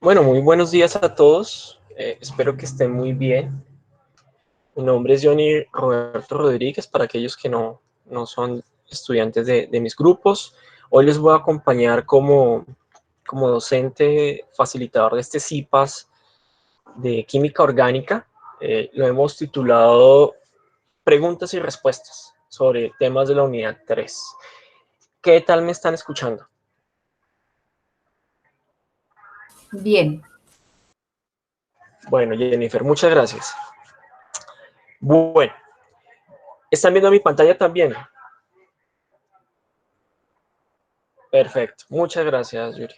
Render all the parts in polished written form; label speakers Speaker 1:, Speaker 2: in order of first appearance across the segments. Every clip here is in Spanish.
Speaker 1: Bueno, muy buenos días a todos. Espero que estén muy bien. Mi nombre es Johnny Roberto Rodríguez, para aquellos que no son estudiantes de mis grupos. Hoy les voy a acompañar como docente facilitador de este CIPAS de Química Orgánica. Lo hemos titulado Preguntas y Respuestas sobre temas de la unidad 3. ¿Qué tal me están escuchando?
Speaker 2: Bien.
Speaker 1: Bueno, Jennifer, muchas gracias. Bueno, ¿están viendo mi pantalla también? Perfecto, muchas gracias, Yuri.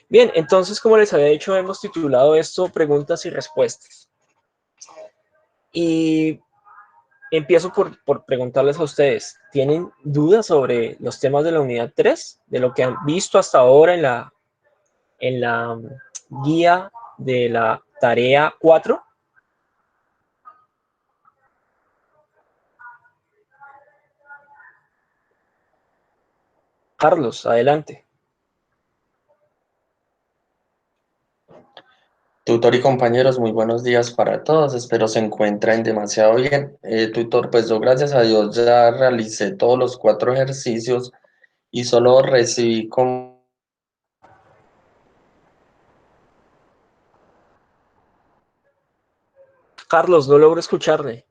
Speaker 1: Bien, entonces, como les había dicho, hemos titulado esto Preguntas y Respuestas. Y empiezo por preguntarles a ustedes, ¿tienen dudas sobre los temas de la unidad 3? De lo que han visto hasta ahora en la guía de la tarea 4. Carlos, adelante.
Speaker 3: Tutor y compañeros, muy buenos días para todos. Espero se encuentren demasiado bien. Tutor, pues yo gracias a Dios ya realicé todos los 4 ejercicios y solo recibí como...
Speaker 1: Carlos, no logro escucharle.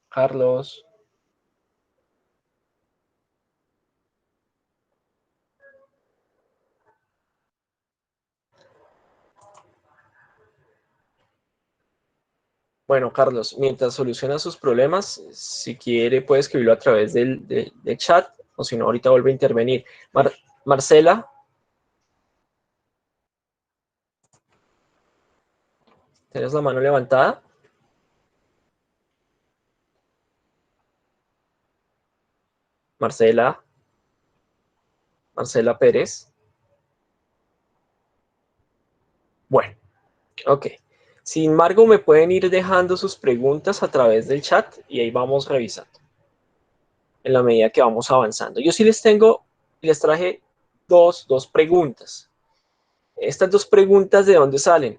Speaker 1: Carlos. Bueno, Carlos, mientras soluciona sus problemas, si quiere puede escribirlo a través del chat, o si no, ahorita vuelve a intervenir. Marcela, ¿tienes la mano levantada? Marcela, Marcela Pérez. Bueno, ok. Sin embargo, me pueden ir dejando sus preguntas a través del chat y ahí vamos revisando en la medida que vamos avanzando. Yo sí les traje dos preguntas. Estas dos preguntas, ¿de dónde salen?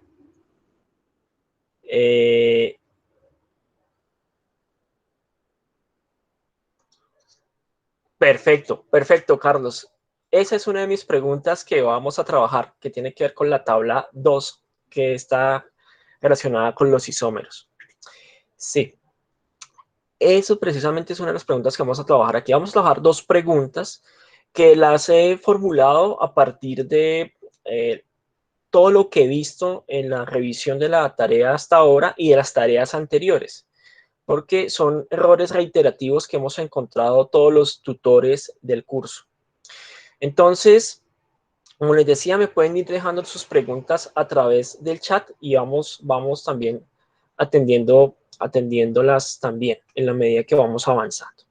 Speaker 1: Perfecto, Carlos. Esa es una de mis preguntas que vamos a trabajar, que tiene que ver con la tabla 2, que está relacionada con los isómeros. Sí, eso precisamente es una de las preguntas que vamos a trabajar aquí. Vamos a trabajar dos preguntas que las he formulado a partir de todo lo que he visto en la revisión de la tarea hasta ahora y de las tareas anteriores, porque son errores reiterativos que hemos encontrado todos los tutores del curso. Entonces, como les decía, me pueden ir dejando sus preguntas a través del chat y vamos también atendiéndolas también en la medida que vamos avanzando.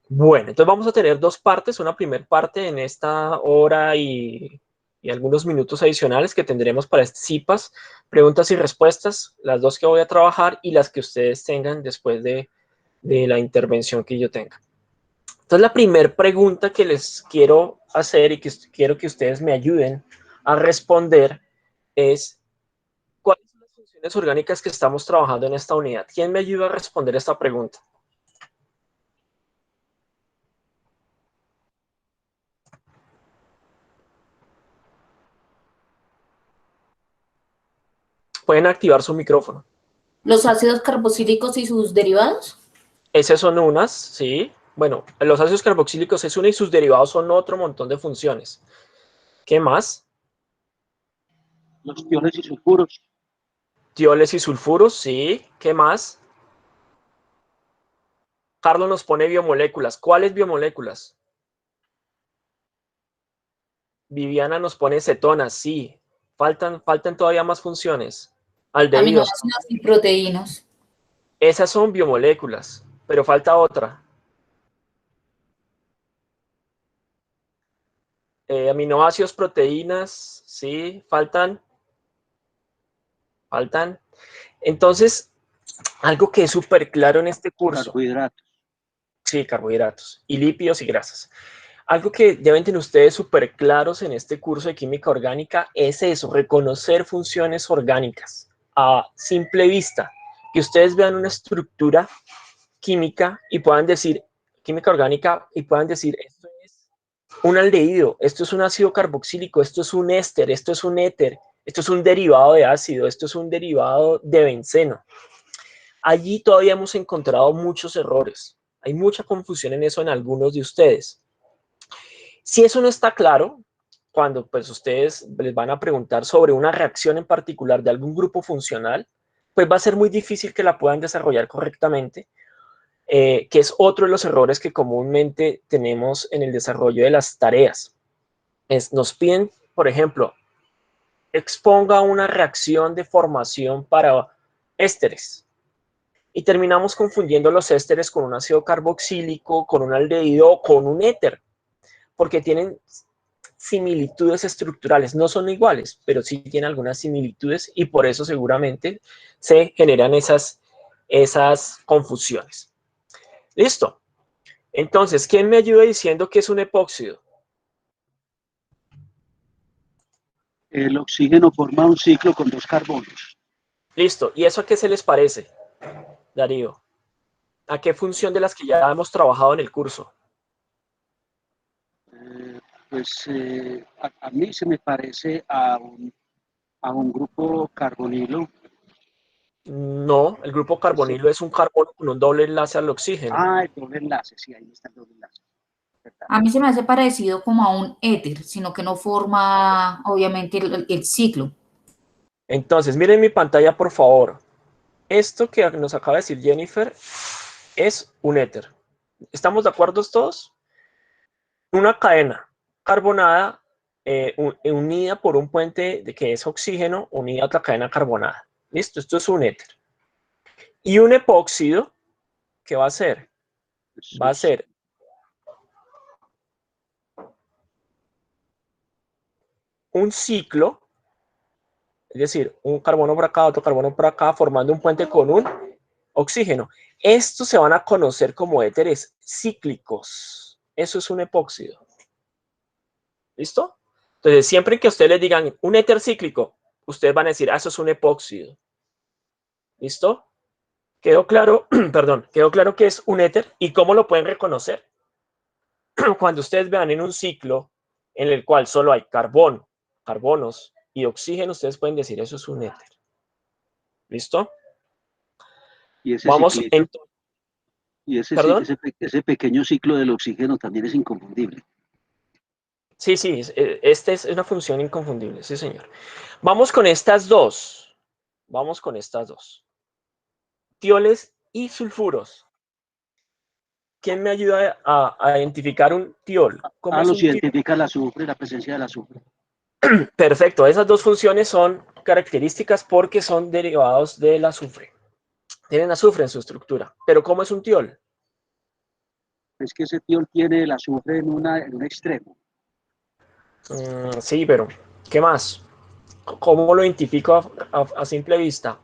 Speaker 1: Bueno, entonces vamos a tener dos partes, una primera parte en esta hora y algunos minutos adicionales que tendremos para este CIPAS, preguntas y respuestas, las dos que voy a trabajar y las que ustedes tengan después de la intervención que yo tenga. Entonces, la primera pregunta que les quiero hacer y que quiero que ustedes me ayuden a responder es, ¿cuáles son las funciones orgánicas que estamos trabajando en esta unidad? ¿Quién me ayuda a responder esta pregunta? Pueden activar su micrófono.
Speaker 2: Los ácidos carboxílicos y sus derivados.
Speaker 1: Esas son unas, ¿sí? Bueno, los ácidos carboxílicos es una y sus derivados son otro montón de funciones. ¿Qué más?
Speaker 4: Los tiones y sulfuros.
Speaker 1: Tioles y sulfuros, sí. ¿Qué más? Carlos nos pone biomoléculas. ¿Cuáles biomoléculas? Viviana nos pone cetonas, sí. Faltan todavía más funciones. Aldehídos.
Speaker 2: Aminoácidos y proteínas.
Speaker 1: Esas son biomoléculas, pero falta otra. Aminoácidos, proteínas, sí, faltan. Entonces, algo que es súper claro en este curso.
Speaker 4: Carbohidratos.
Speaker 1: Sí, carbohidratos. Y lípidos y grasas. Algo que deben tener ustedes súper claros en este curso de química orgánica es eso, reconocer funciones orgánicas a simple vista. Que ustedes vean una estructura química y puedan decir, química orgánica, y puedan decir, esto es un aldehído, esto es un ácido carboxílico, esto es un éster, esto es un éter, esto es un derivado de ácido, esto es un derivado de benceno. Allí todavía hemos encontrado muchos errores. Hay mucha confusión en eso en algunos de ustedes. Si eso no está claro, cuando pues ustedes les van a preguntar sobre una reacción en particular de algún grupo funcional, pues va a ser muy difícil que la puedan desarrollar correctamente, que es otro de los errores que comúnmente tenemos en el desarrollo de las tareas. Nos piden, por ejemplo, exponga una reacción de formación para ésteres. Y terminamos confundiendo los ésteres con un ácido carboxílico, con un aldehído o con un éter, porque tienen similitudes estructurales. No son iguales, pero sí tienen algunas similitudes y por eso seguramente se generan esas confusiones. Listo. Entonces, ¿quién me ayuda diciendo que es un epóxido?
Speaker 4: El oxígeno forma un ciclo con 2 carbonos.
Speaker 1: Listo. ¿Y eso a qué se les parece, Darío? ¿A qué función de las que ya hemos trabajado en el curso?
Speaker 4: A mí se me parece a un grupo carbonilo.
Speaker 1: No, el grupo carbonilo es un carbono con un doble enlace al oxígeno.
Speaker 4: Ah, el doble enlace, sí, ahí está el doble enlace.
Speaker 2: A mí se me hace parecido como a un éter, sino que no forma, obviamente, el ciclo.
Speaker 1: Entonces, miren mi pantalla, por favor. Esto que nos acaba de decir Jennifer es un éter. ¿Estamos de acuerdo todos? Una cadena carbonada unida por un puente de que es oxígeno unida a otra cadena carbonada. Listo, esto es un éter. Y un epóxido, ¿qué va a hacer? Va a ser un ciclo, es decir, un carbono por acá, otro carbono por acá, formando un puente con un oxígeno. Estos se van a conocer como éteres cíclicos. Eso es un epóxido. ¿Listo? Entonces, siempre que ustedes les digan un éter cíclico, ustedes van a decir, eso es un epóxido. ¿Listo? ¿Quedó claro? Perdón, quedó claro que es un éter y cómo lo pueden reconocer. Cuando ustedes vean en un ciclo en el cual solo hay carbón, carbonos y oxígeno, ustedes pueden decir, eso es un éter. ¿Listo?
Speaker 4: Y ese
Speaker 1: Vamos
Speaker 4: ciclito,
Speaker 1: entonces.
Speaker 4: y
Speaker 1: ¿Perdón?
Speaker 4: ese pequeño ciclo del oxígeno también es inconfundible.
Speaker 1: Sí, esta es una función inconfundible, sí, señor. Vamos con estas dos. Vamos con estas dos. Tioles y sulfuros. ¿Quién me ayuda a identificar un tiol? ¿Cómo es
Speaker 4: Los
Speaker 1: un tiol?
Speaker 4: identifica el azufre, la presencia del azufre.
Speaker 1: Perfecto, esas dos funciones son características porque son derivados del azufre. Tienen azufre en su estructura. Pero ¿cómo es un tiol?
Speaker 4: Es que ese tiol tiene el azufre en un extremo.
Speaker 1: Sí, pero ¿qué más? ¿Cómo lo identifico a simple vista?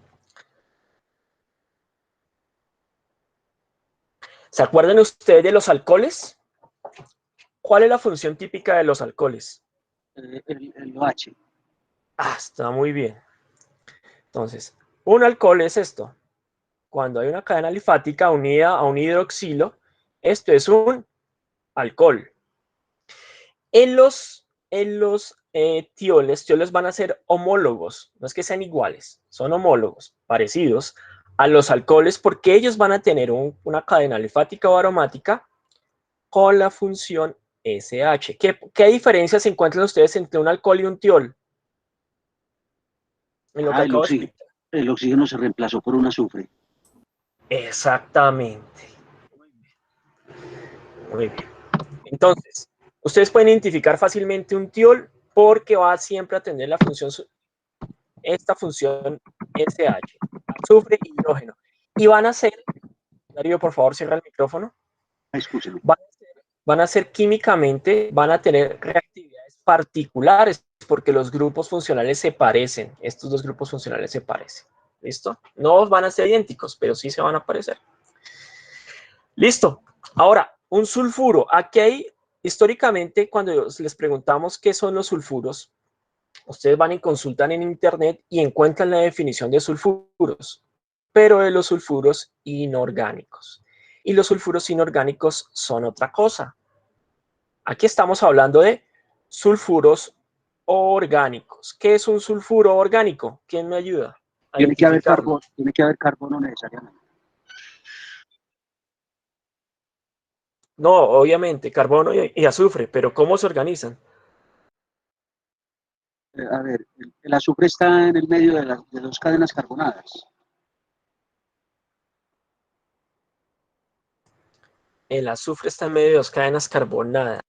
Speaker 1: ¿Se acuerdan ustedes de los alcoholes? ¿Cuál es la función típica de los alcoholes?
Speaker 4: El OH.
Speaker 1: Está muy bien. Entonces, un alcohol es esto. Cuando hay una cadena alifática unida a un hidroxilo, esto es un alcohol. En los tioles van a ser homólogos, no es que sean iguales, son homólogos, parecidos a los alcoholes porque ellos van a tener una cadena alifática o aromática con la función SH. ¿Qué diferencias encuentran ustedes entre un alcohol y un tiol? En lo que acabo de explicar.
Speaker 4: El oxígeno se reemplazó por un azufre.
Speaker 1: Exactamente. Muy bien. Entonces, ustedes pueden identificar fácilmente un tiol porque va siempre a tener esta función SH, azufre y hidrógeno. Y van a ser, Darío, por favor, cierra el micrófono.
Speaker 4: Escúcheme.
Speaker 1: Van a ser químicamente, van a tener reactividades particulares porque los grupos funcionales se parecen. Estos dos grupos funcionales se parecen. ¿Listo? No van a ser idénticos, pero sí se van a parecer. Listo. Ahora, un sulfuro. Aquí hay, históricamente, cuando les preguntamos qué son los sulfuros, ustedes van y consultan en internet y encuentran la definición de sulfuros, pero de los sulfuros inorgánicos. Y los sulfuros inorgánicos son otra cosa. Aquí estamos hablando de sulfuros orgánicos. ¿Qué es un sulfuro orgánico? ¿Quién me ayuda a identificarlo?
Speaker 4: Tiene que haber carbono necesariamente.
Speaker 1: No, obviamente, carbono y azufre, pero ¿cómo se organizan?
Speaker 4: A ver, el azufre está en el medio de dos cadenas carbonadas.
Speaker 1: El azufre está en medio de dos cadenas carbonadas.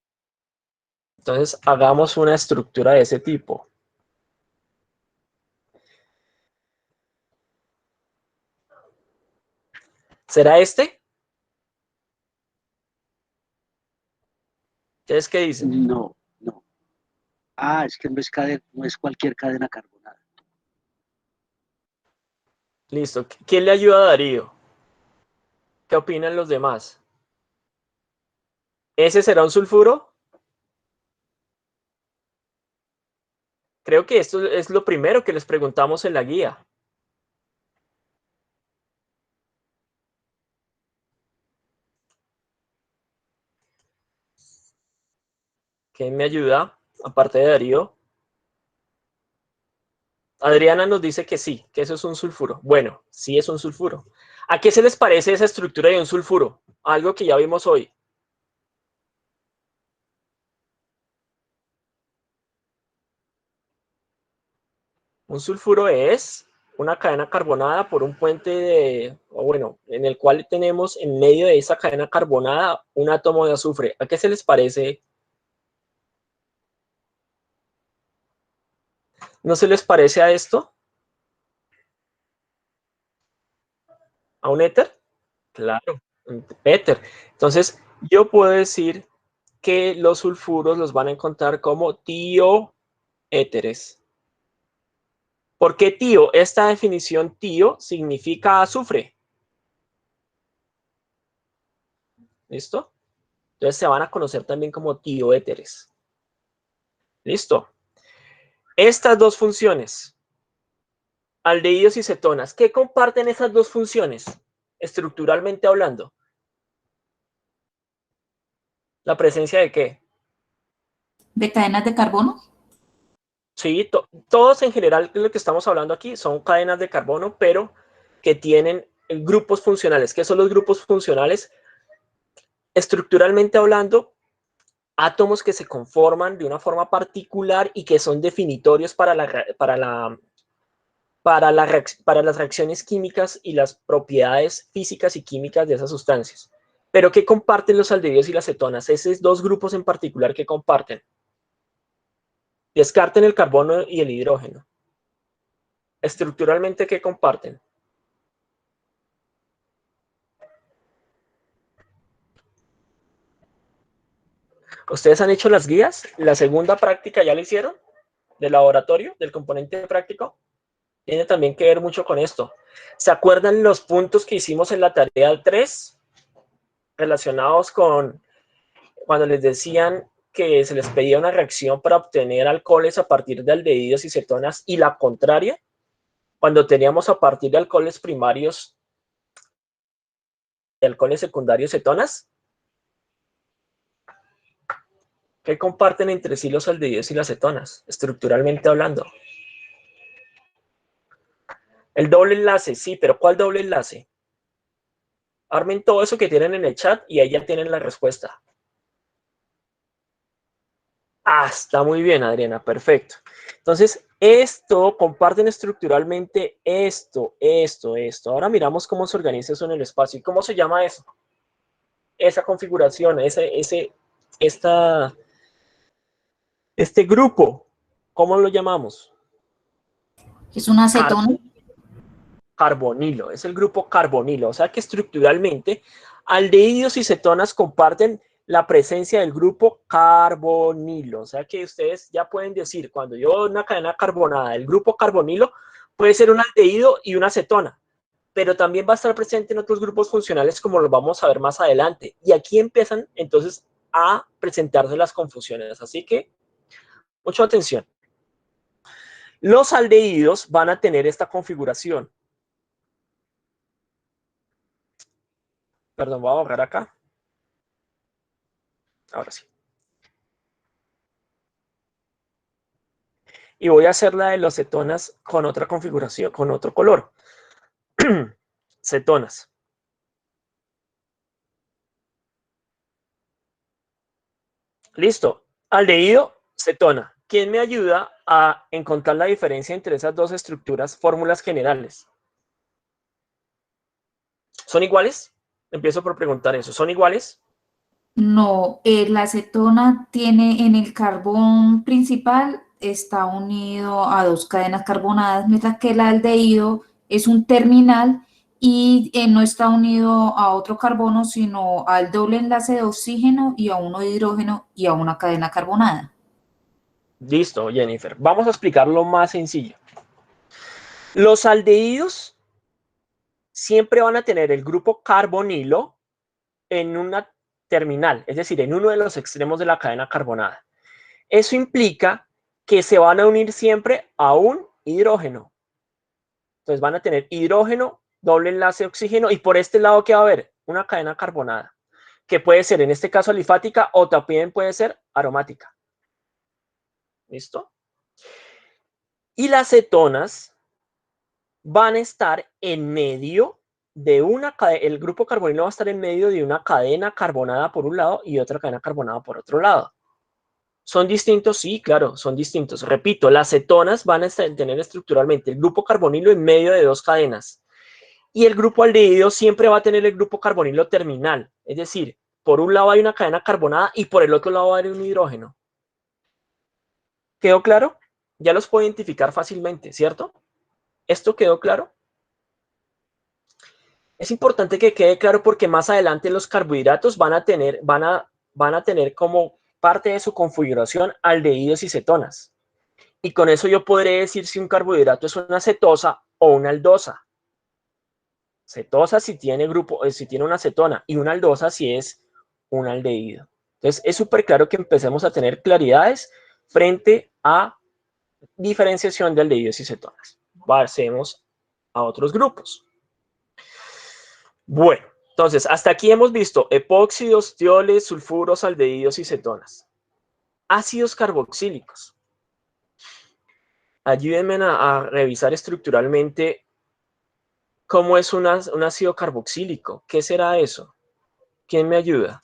Speaker 1: Entonces, hagamos una estructura de ese tipo. ¿Será este? ¿Ustedes qué dicen?
Speaker 4: No, no. Ah, es que no es cualquier cadena carbonada.
Speaker 1: Listo. ¿Quién le ayuda a Darío? ¿Qué opinan los demás? ¿Ese será un sulfuro? Creo que esto es lo primero que les preguntamos en la guía. ¿Quién me ayuda? Aparte de Darío. Adriana nos dice que sí, que eso es un sulfuro. Bueno, sí es un sulfuro. ¿A qué se les parece esa estructura de un sulfuro? Algo que ya vimos hoy. Un sulfuro es una cadena carbonada por un puente en el cual tenemos en medio de esa cadena carbonada un átomo de azufre. ¿A qué se les parece? ¿No se les parece a esto? ¿A un éter? Claro, un éter. Entonces, yo puedo decir que los sulfuros los van a encontrar como tioéteres. ¿Por qué tío? Esta definición tío significa azufre. ¿Listo? Entonces se van a conocer también como tioéteres. ¿Listo? Estas dos funciones, aldehídos y cetonas, ¿qué comparten esas dos funciones? Estructuralmente hablando. ¿La presencia de qué?
Speaker 2: ¿De cadenas de carbono?
Speaker 1: Sí, todos en general lo que estamos hablando aquí son cadenas de carbono, pero que tienen grupos funcionales. ¿Qué son los grupos funcionales? Estructuralmente hablando, átomos que se conforman de una forma particular y que son definitorios para las reacciones químicas y las propiedades físicas y químicas de esas sustancias. Pero ¿qué comparten los aldehídos y las cetonas? Esos dos grupos en particular que comparten. Descarten el carbono y el hidrógeno. Estructuralmente, ¿qué comparten? ¿Ustedes han hecho las guías? ¿La segunda práctica ya la hicieron? ¿Del laboratorio? ¿Del componente práctico? Tiene también que ver mucho con esto. ¿Se acuerdan los puntos que hicimos en la tarea 3? Relacionados con cuando les decían que se les pedía una reacción para obtener alcoholes a partir de aldehídos y cetonas y la contraria, cuando teníamos a partir de alcoholes primarios y alcoholes secundarios cetonas. ¿Qué comparten entre sí los aldehídos y las cetonas, estructuralmente hablando? El doble enlace, sí, pero ¿cuál doble enlace? Armen todo eso que tienen en el chat y ahí ya tienen la respuesta. Ah, está muy bien, Adriana, perfecto. Entonces, esto, comparten estructuralmente esto. Ahora miramos cómo se organiza eso en el espacio. ¿Y cómo se llama eso? Esa configuración, este grupo, ¿cómo lo llamamos?
Speaker 2: Es una acetona.
Speaker 1: Carbonilo, es el grupo carbonilo. O sea que estructuralmente, aldehídos y cetonas comparten la presencia del grupo carbonilo. O sea que ustedes ya pueden decir, cuando yo una cadena carbonada, el grupo carbonilo puede ser un aldehído y una cetona. pero también va a estar presente en otros grupos funcionales como lo vamos a ver más adelante. Y aquí empiezan entonces a presentarse las confusiones. Así que, mucha atención. Los aldehídos van a tener esta configuración. Perdón, voy a borrar acá. Ahora sí. Y voy a hacer la de los cetonas con otra configuración, con otro color. Cetonas. Listo. Aldehído, cetona. ¿Quién me ayuda a encontrar la diferencia entre esas dos estructuras, fórmulas generales? ¿Son iguales? Empiezo por preguntar eso. ¿Son iguales?
Speaker 2: No, la acetona tiene en el carbón principal, está unido a dos cadenas carbonadas, mientras que el aldehído es un terminal y no está unido a otro carbono, sino al doble enlace de oxígeno y a uno de hidrógeno y a una cadena carbonada.
Speaker 1: Listo, Jennifer. Vamos a explicarlo más sencillo. Los aldehídos siempre van a tener el grupo carbonilo en una terminal, es decir, en uno de los extremos de la cadena carbonada. Eso implica que se van a unir siempre a un hidrógeno. Entonces van a tener hidrógeno, doble enlace de oxígeno, y por este lado, ¿qué va a haber? Una cadena carbonada, que puede ser en este caso alifática o también puede ser aromática. ¿Listo? Y las cetonas van a estar en medio de una cadena, el grupo carbonilo va a estar en medio de una cadena carbonada por un lado y otra cadena carbonada por otro lado. ¿Son distintos? Sí, claro, son distintos. Repito, las cetonas van a tener estructuralmente el grupo carbonilo en medio de dos cadenas. Y el grupo aldehído siempre va a tener el grupo carbonilo terminal. Es decir, por un lado hay una cadena carbonada y por el otro lado va a haber un hidrógeno. ¿Quedó claro? Ya los puedo identificar fácilmente, ¿cierto? ¿Esto quedó claro? Es importante que quede claro porque más adelante los carbohidratos van a tener como parte de su configuración aldehídos y cetonas. Y con eso yo podré decir si un carbohidrato es una cetosa o una aldosa. Cetosa si tiene una cetona y una aldosa si es un aldehído. Entonces es súper claro que empecemos a tener claridades frente a diferenciación de aldehídos y cetonas. Pasemos a otros grupos. Bueno, entonces hasta aquí hemos visto epóxidos, tioles, sulfuros, aldehídos y cetonas. Ácidos carboxílicos. Ayúdenme a revisar estructuralmente cómo es un ácido carboxílico. ¿Qué será eso? ¿Quién me ayuda?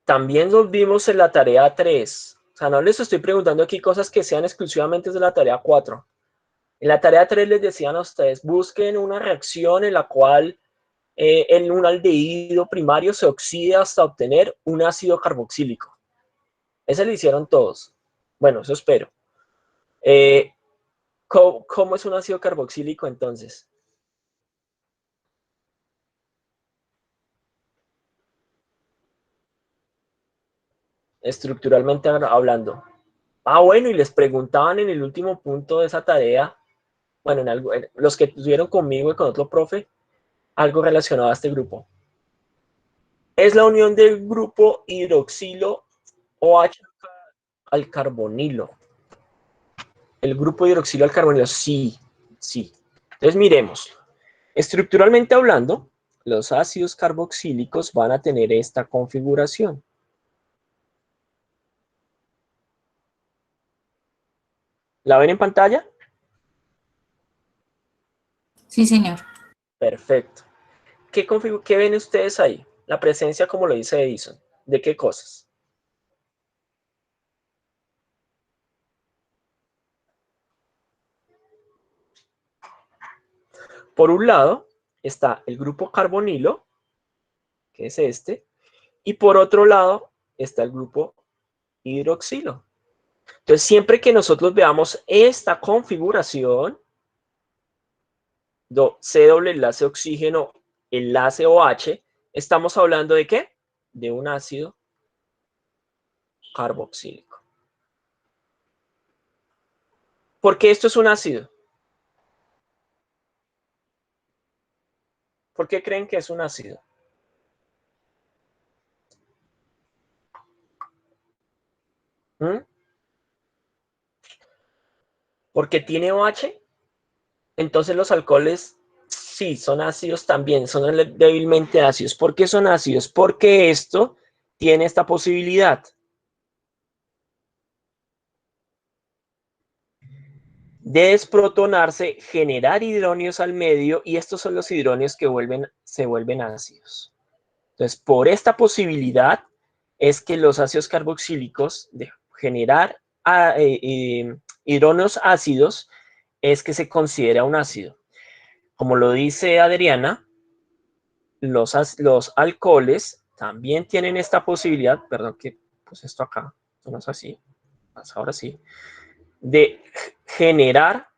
Speaker 1: También los vimos en la tarea 3. O sea, no les estoy preguntando aquí cosas que sean exclusivamente de la tarea 4. En la tarea 3 les decían a ustedes, busquen una reacción en la cual en un aldehído primario se oxida hasta obtener un ácido carboxílico. Ese lo hicieron todos. Bueno, eso espero. ¿Cómo es un ácido carboxílico entonces? Estructuralmente hablando. Ah, bueno, y les preguntaban en el último punto de esa tarea, bueno, los que estuvieron conmigo y con otro profe, algo relacionado a este grupo. Es la unión del grupo hidroxilo OH al carbonilo. El grupo hidroxilo al carbonilo, sí, sí. Entonces miremos. Estructuralmente hablando, los ácidos carboxílicos van a tener esta configuración. ¿La ven en pantalla?
Speaker 2: Sí, señor.
Speaker 1: Perfecto. ¿Qué ven ustedes ahí? La presencia, como lo dice Edison. ¿De qué cosas? Por un lado está el grupo carbonilo, que es este, y por otro lado está el grupo hidroxilo. Entonces, siempre que nosotros veamos esta configuración, C doble enlace oxígeno, enlace OH, estamos hablando de ¿qué? De un ácido carboxílico. ¿Por qué esto es un ácido? ¿Por qué creen que es un ácido? ¿Porque tiene OH? Entonces los alcoholes sí son ácidos también, son débilmente ácidos. ¿Por qué son ácidos? Porque esto tiene esta posibilidad de desprotonarse, generar hidróneos al medio, y estos son los hidróneos que se vuelven ácidos. Entonces, por esta posibilidad es que los ácidos carboxílicos de generar hidróneos ácidos es que se considera un ácido. Como lo dice Adriana, los alcoholes también tienen esta posibilidad, perdón que pues esto acá, no es así, ahora sí, de generar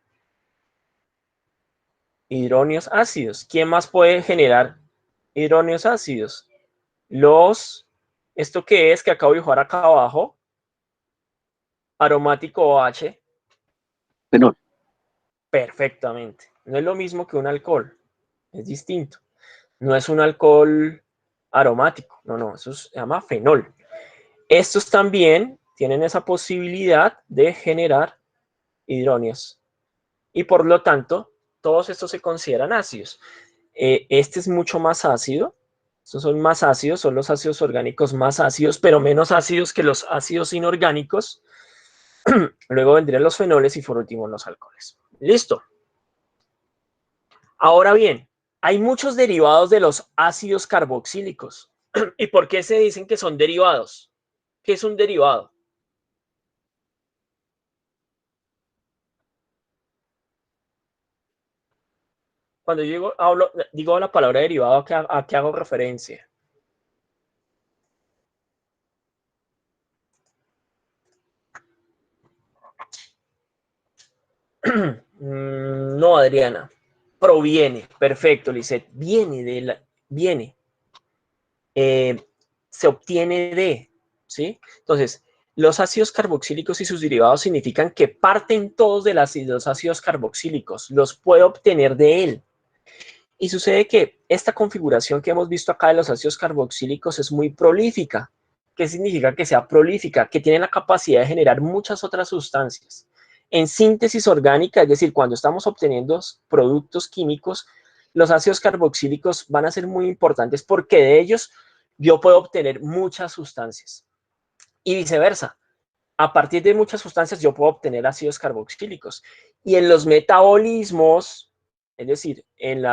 Speaker 1: hidróneos ácidos. ¿Quién más puede generar hidróneos ácidos? ¿Esto qué es que acabo de dibujar acá abajo? Aromático OH.
Speaker 4: Fenol.
Speaker 1: Perfectamente. No es lo mismo que un alcohol, es distinto. No es un alcohol aromático, no, eso se llama fenol. Estos también tienen esa posibilidad de generar hidróneos y por lo tanto todos estos se consideran ácidos. Este es mucho más ácido, estos son más ácidos, son los ácidos orgánicos más ácidos, pero menos ácidos que los ácidos inorgánicos. Luego vendrían los fenoles y por último los alcoholes. Listo. Ahora bien, hay muchos derivados de los ácidos carboxílicos. ¿Y por qué se dicen que son derivados? ¿Qué es un derivado? Cuando yo digo la palabra derivado, ¿a qué hago referencia? No, Adriana. Proviene. Perfecto, Lisette. Viene. Se obtiene de, ¿sí? Entonces, los ácidos carboxílicos y sus derivados significan que parten todos de los ácidos carboxílicos. Los puede obtener de él. Y sucede que esta configuración que hemos visto acá de los ácidos carboxílicos es muy prolífica. ¿Qué significa que sea prolífica? Que tiene la capacidad de generar muchas otras sustancias. En síntesis orgánica, es decir, cuando estamos obteniendo productos químicos, los ácidos carboxílicos van a ser muy importantes porque de ellos yo puedo obtener muchas sustancias. Y viceversa. A partir de muchas sustancias yo puedo obtener ácidos carboxílicos. Y en los metabolismos, es decir, en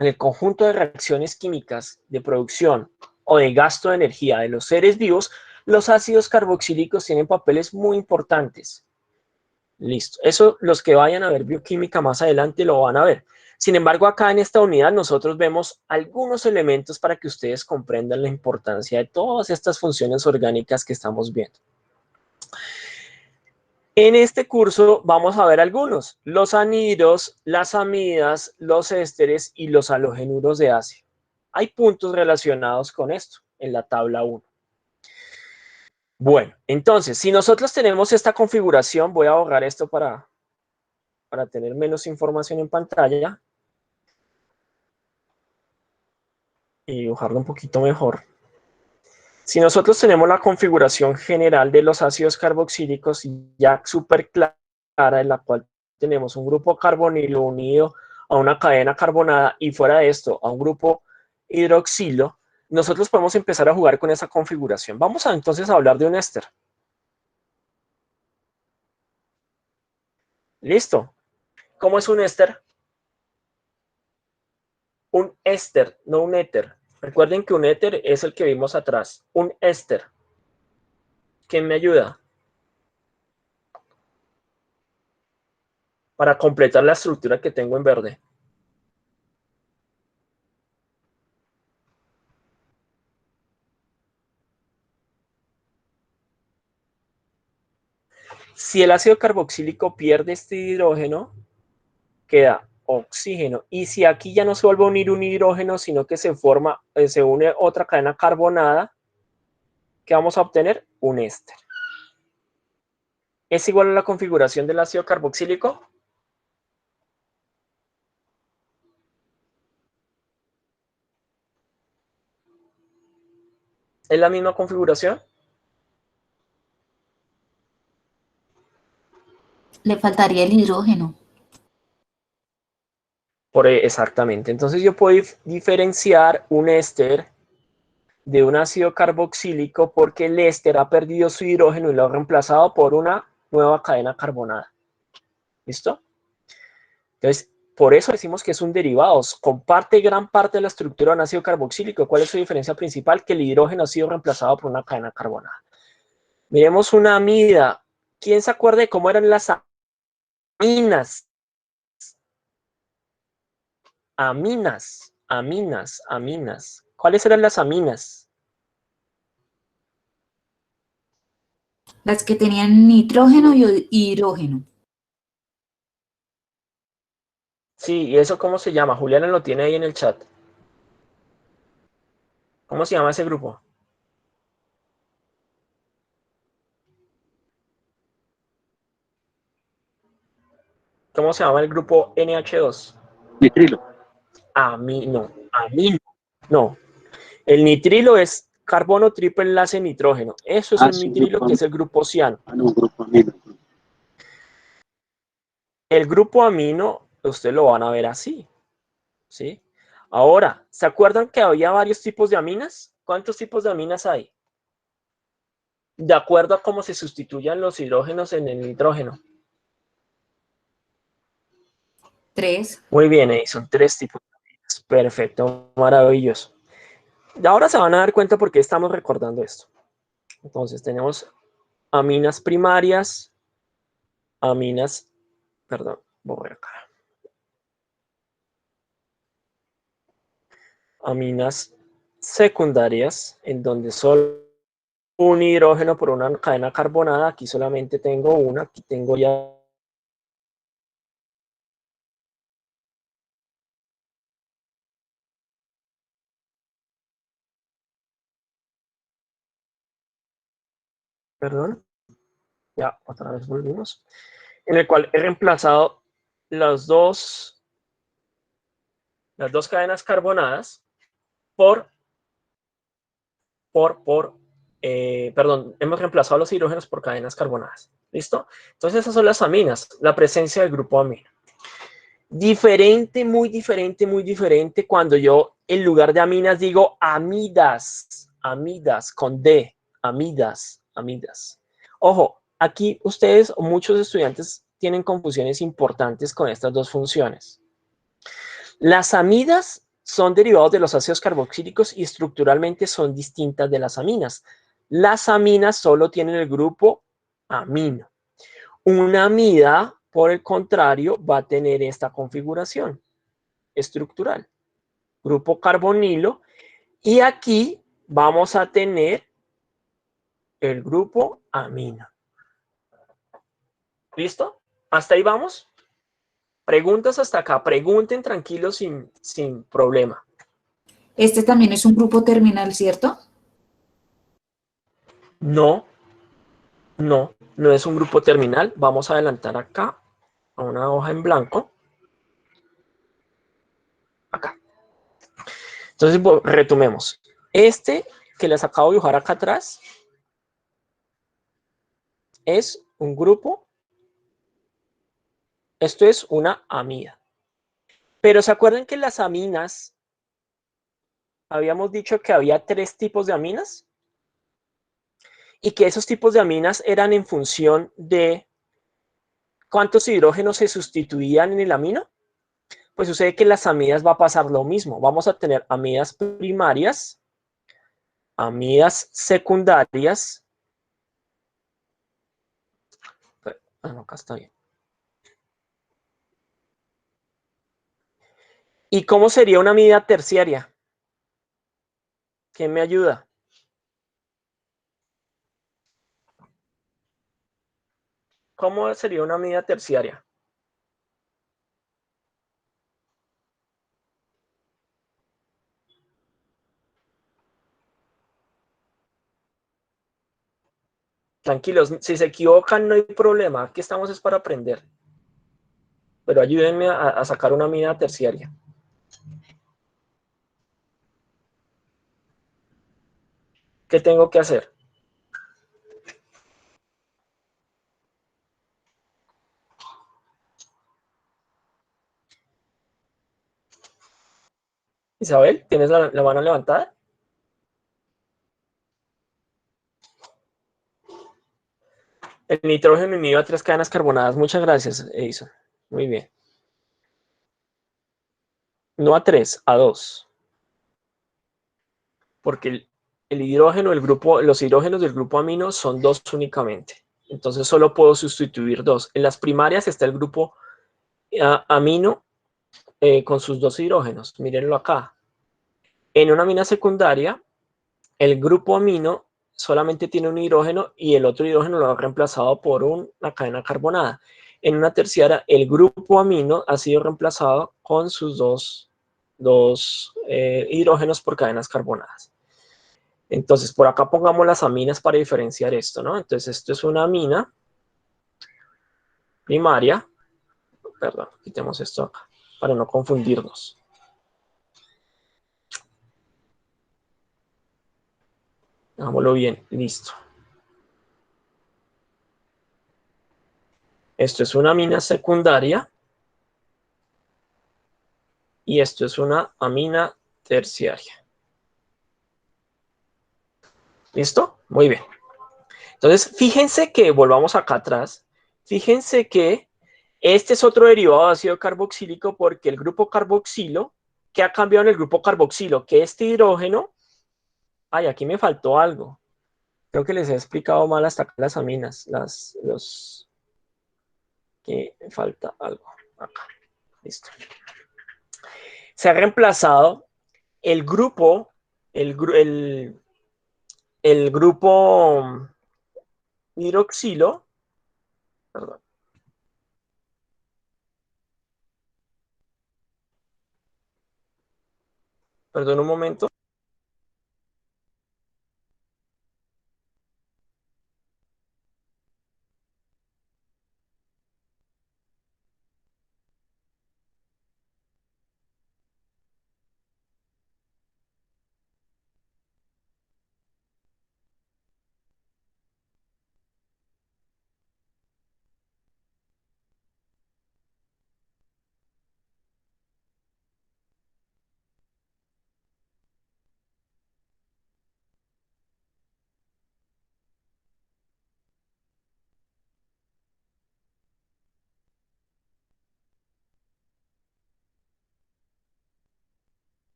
Speaker 1: el conjunto de reacciones químicas de producción o de gasto de energía de los seres vivos, los ácidos carboxílicos tienen papeles muy importantes. Listo. Eso los que vayan a ver bioquímica más adelante lo van a ver. Sin embargo, acá en esta unidad nosotros vemos algunos elementos para que ustedes comprendan la importancia de todas estas funciones orgánicas que estamos viendo. En este curso vamos a ver algunos, los anhidros, las amidas, los ésteres y los halogenuros de ácido. Hay puntos relacionados con esto en la tabla 1. Bueno, entonces, si nosotros tenemos esta configuración, voy a borrar esto para tener menos información en pantalla y dibujarlo un poquito mejor. Si nosotros tenemos la configuración general de los ácidos carboxílicos ya súper clara, en la cual tenemos un grupo carbonilo unido a una cadena carbonada y fuera de esto a un grupo hidroxilo, nosotros podemos empezar a jugar con esa configuración. Vamos entonces a hablar de un éster. ¿Listo? ¿Cómo es un éster? Un éster, no un éter. Recuerden que un éter es el que vimos atrás. Un éster. ¿Quién me ayuda? Para completar la estructura que tengo en verde. Si el ácido carboxílico pierde este hidrógeno, queda oxígeno. Y si aquí ya no se vuelve a unir un hidrógeno, sino que se forma, se une otra cadena carbonada, ¿qué vamos a obtener? Un éster. ¿Es igual a la configuración del ácido carboxílico? ¿Es la misma configuración?
Speaker 2: Le faltaría el hidrógeno.
Speaker 1: Exactamente. Entonces yo puedo diferenciar un éster de un ácido carboxílico porque el éster ha perdido su hidrógeno y lo ha reemplazado por una nueva cadena carbonada. ¿Listo? Entonces, por eso decimos que es un derivado. Comparte gran parte de la estructura de un ácido carboxílico. ¿Cuál es su diferencia principal? Que el hidrógeno ha sido reemplazado por una cadena carbonada. Miremos una amida. ¿Quién se acuerda de cómo eran las aminas? Aminas. ¿Cuáles eran las aminas?
Speaker 2: Las que tenían nitrógeno y hidrógeno.
Speaker 1: Sí, ¿y eso cómo se llama? Juliana lo tiene ahí en el chat. ¿Cómo se llama ese grupo? ¿Cómo se llama el grupo NH2?
Speaker 4: Nitrilo.
Speaker 1: Amino. No. El nitrilo es carbono triple enlace nitrógeno. Eso es un
Speaker 4: Sí,
Speaker 1: nitrilo que es el grupo ciano.
Speaker 4: no, grupo amino.
Speaker 1: El grupo amino, ustedes lo van a ver así. ¿Sí? Ahora, ¿se acuerdan que había varios tipos de aminas? ¿Cuántos tipos de aminas hay? De acuerdo a cómo se sustituyan los hidrógenos en el nitrógeno.
Speaker 2: 3.
Speaker 1: Muy bien, son 3 tipos de aminas. Perfecto, maravilloso. Y ahora se van a dar cuenta por qué estamos recordando esto. Entonces, tenemos aminas primarias, aminas, perdón, voy acá. Aminas secundarias, en donde solo un hidrógeno por una cadena carbonada. Aquí solamente tengo una, aquí tengo ya. Perdón, ya otra vez volvimos. En el cual he reemplazado las dos cadenas carbonadas por perdón, hemos reemplazado los hidrógenos por cadenas carbonadas. ¿Listo? Entonces esas son las aminas, la presencia del grupo amino. Diferente, muy diferente cuando yo en lugar de aminas digo amidas con D, amidas. Ojo, aquí ustedes, muchos estudiantes tienen confusiones importantes con estas dos funciones. Las amidas son derivados de los ácidos carboxílicos y estructuralmente son distintas de las aminas. Las aminas solo tienen el grupo amino. Una amida, por el contrario, va a tener esta configuración estructural. Grupo carbonilo. Y aquí vamos a tener el grupo amino. ¿Listo? ¿Hasta ahí vamos? Preguntas hasta acá. Pregunten tranquilos sin problema.
Speaker 2: Este también es un grupo terminal, ¿cierto?
Speaker 1: No es un grupo terminal. Vamos a adelantar acá a una hoja en blanco. Acá. Entonces, retomemos. Este que les acabo de dibujar acá atrás es un grupo. Esto es una amida. Pero ¿se acuerdan que las aminas, habíamos dicho que había 3 tipos de aminas? Y que esos tipos de aminas eran en función de cuántos hidrógenos se sustituían en el amino. Pues sucede que en las amidas va a pasar lo mismo. Vamos a tener amidas primarias, amidas secundarias. No, acá está bien. ¿Y cómo sería una amida terciaria? ¿Quién me ayuda? ¿Cómo sería una amida terciaria? Tranquilos, si se equivocan no hay problema, aquí estamos es para aprender. Pero ayúdenme a sacar una amina terciaria. ¿Qué tengo que hacer? Isabel, ¿tienes la mano levantada? El nitrógeno unido a 3 cadenas carbonadas. Muchas gracias, Edison. Muy bien. No a 3, a 2. Porque el hidrógeno, los hidrógenos del grupo amino son 2 únicamente. Entonces solo puedo sustituir 2. En las primarias está el grupo amino con sus 2 hidrógenos. Mírenlo acá. En una amina secundaria, el grupo amino solamente tiene un hidrógeno y el otro hidrógeno lo ha reemplazado por una cadena carbonada. En una terciaria, el grupo amino ha sido reemplazado con sus dos hidrógenos por cadenas carbonadas. Entonces, por acá pongamos las aminas para diferenciar esto, ¿no? Entonces, esto es una amina primaria. Perdón, quitemos esto acá para no confundirnos. Hagámoslo bien, listo. Esto es una amina secundaria y esto es una amina terciaria. ¿Listo? Muy bien. Entonces, fíjense que, volvamos acá atrás, fíjense que este es otro derivado de ácido carboxílico porque el grupo carboxilo, ¿qué ha cambiado en el grupo carboxilo? Que este hidrógeno, ay, aquí me faltó algo. Creo que les he explicado mal hasta acá las aminas, que me falta algo acá. Listo. Se ha reemplazado el grupo, el grupo hidroxilo, perdón. Perdón un momento.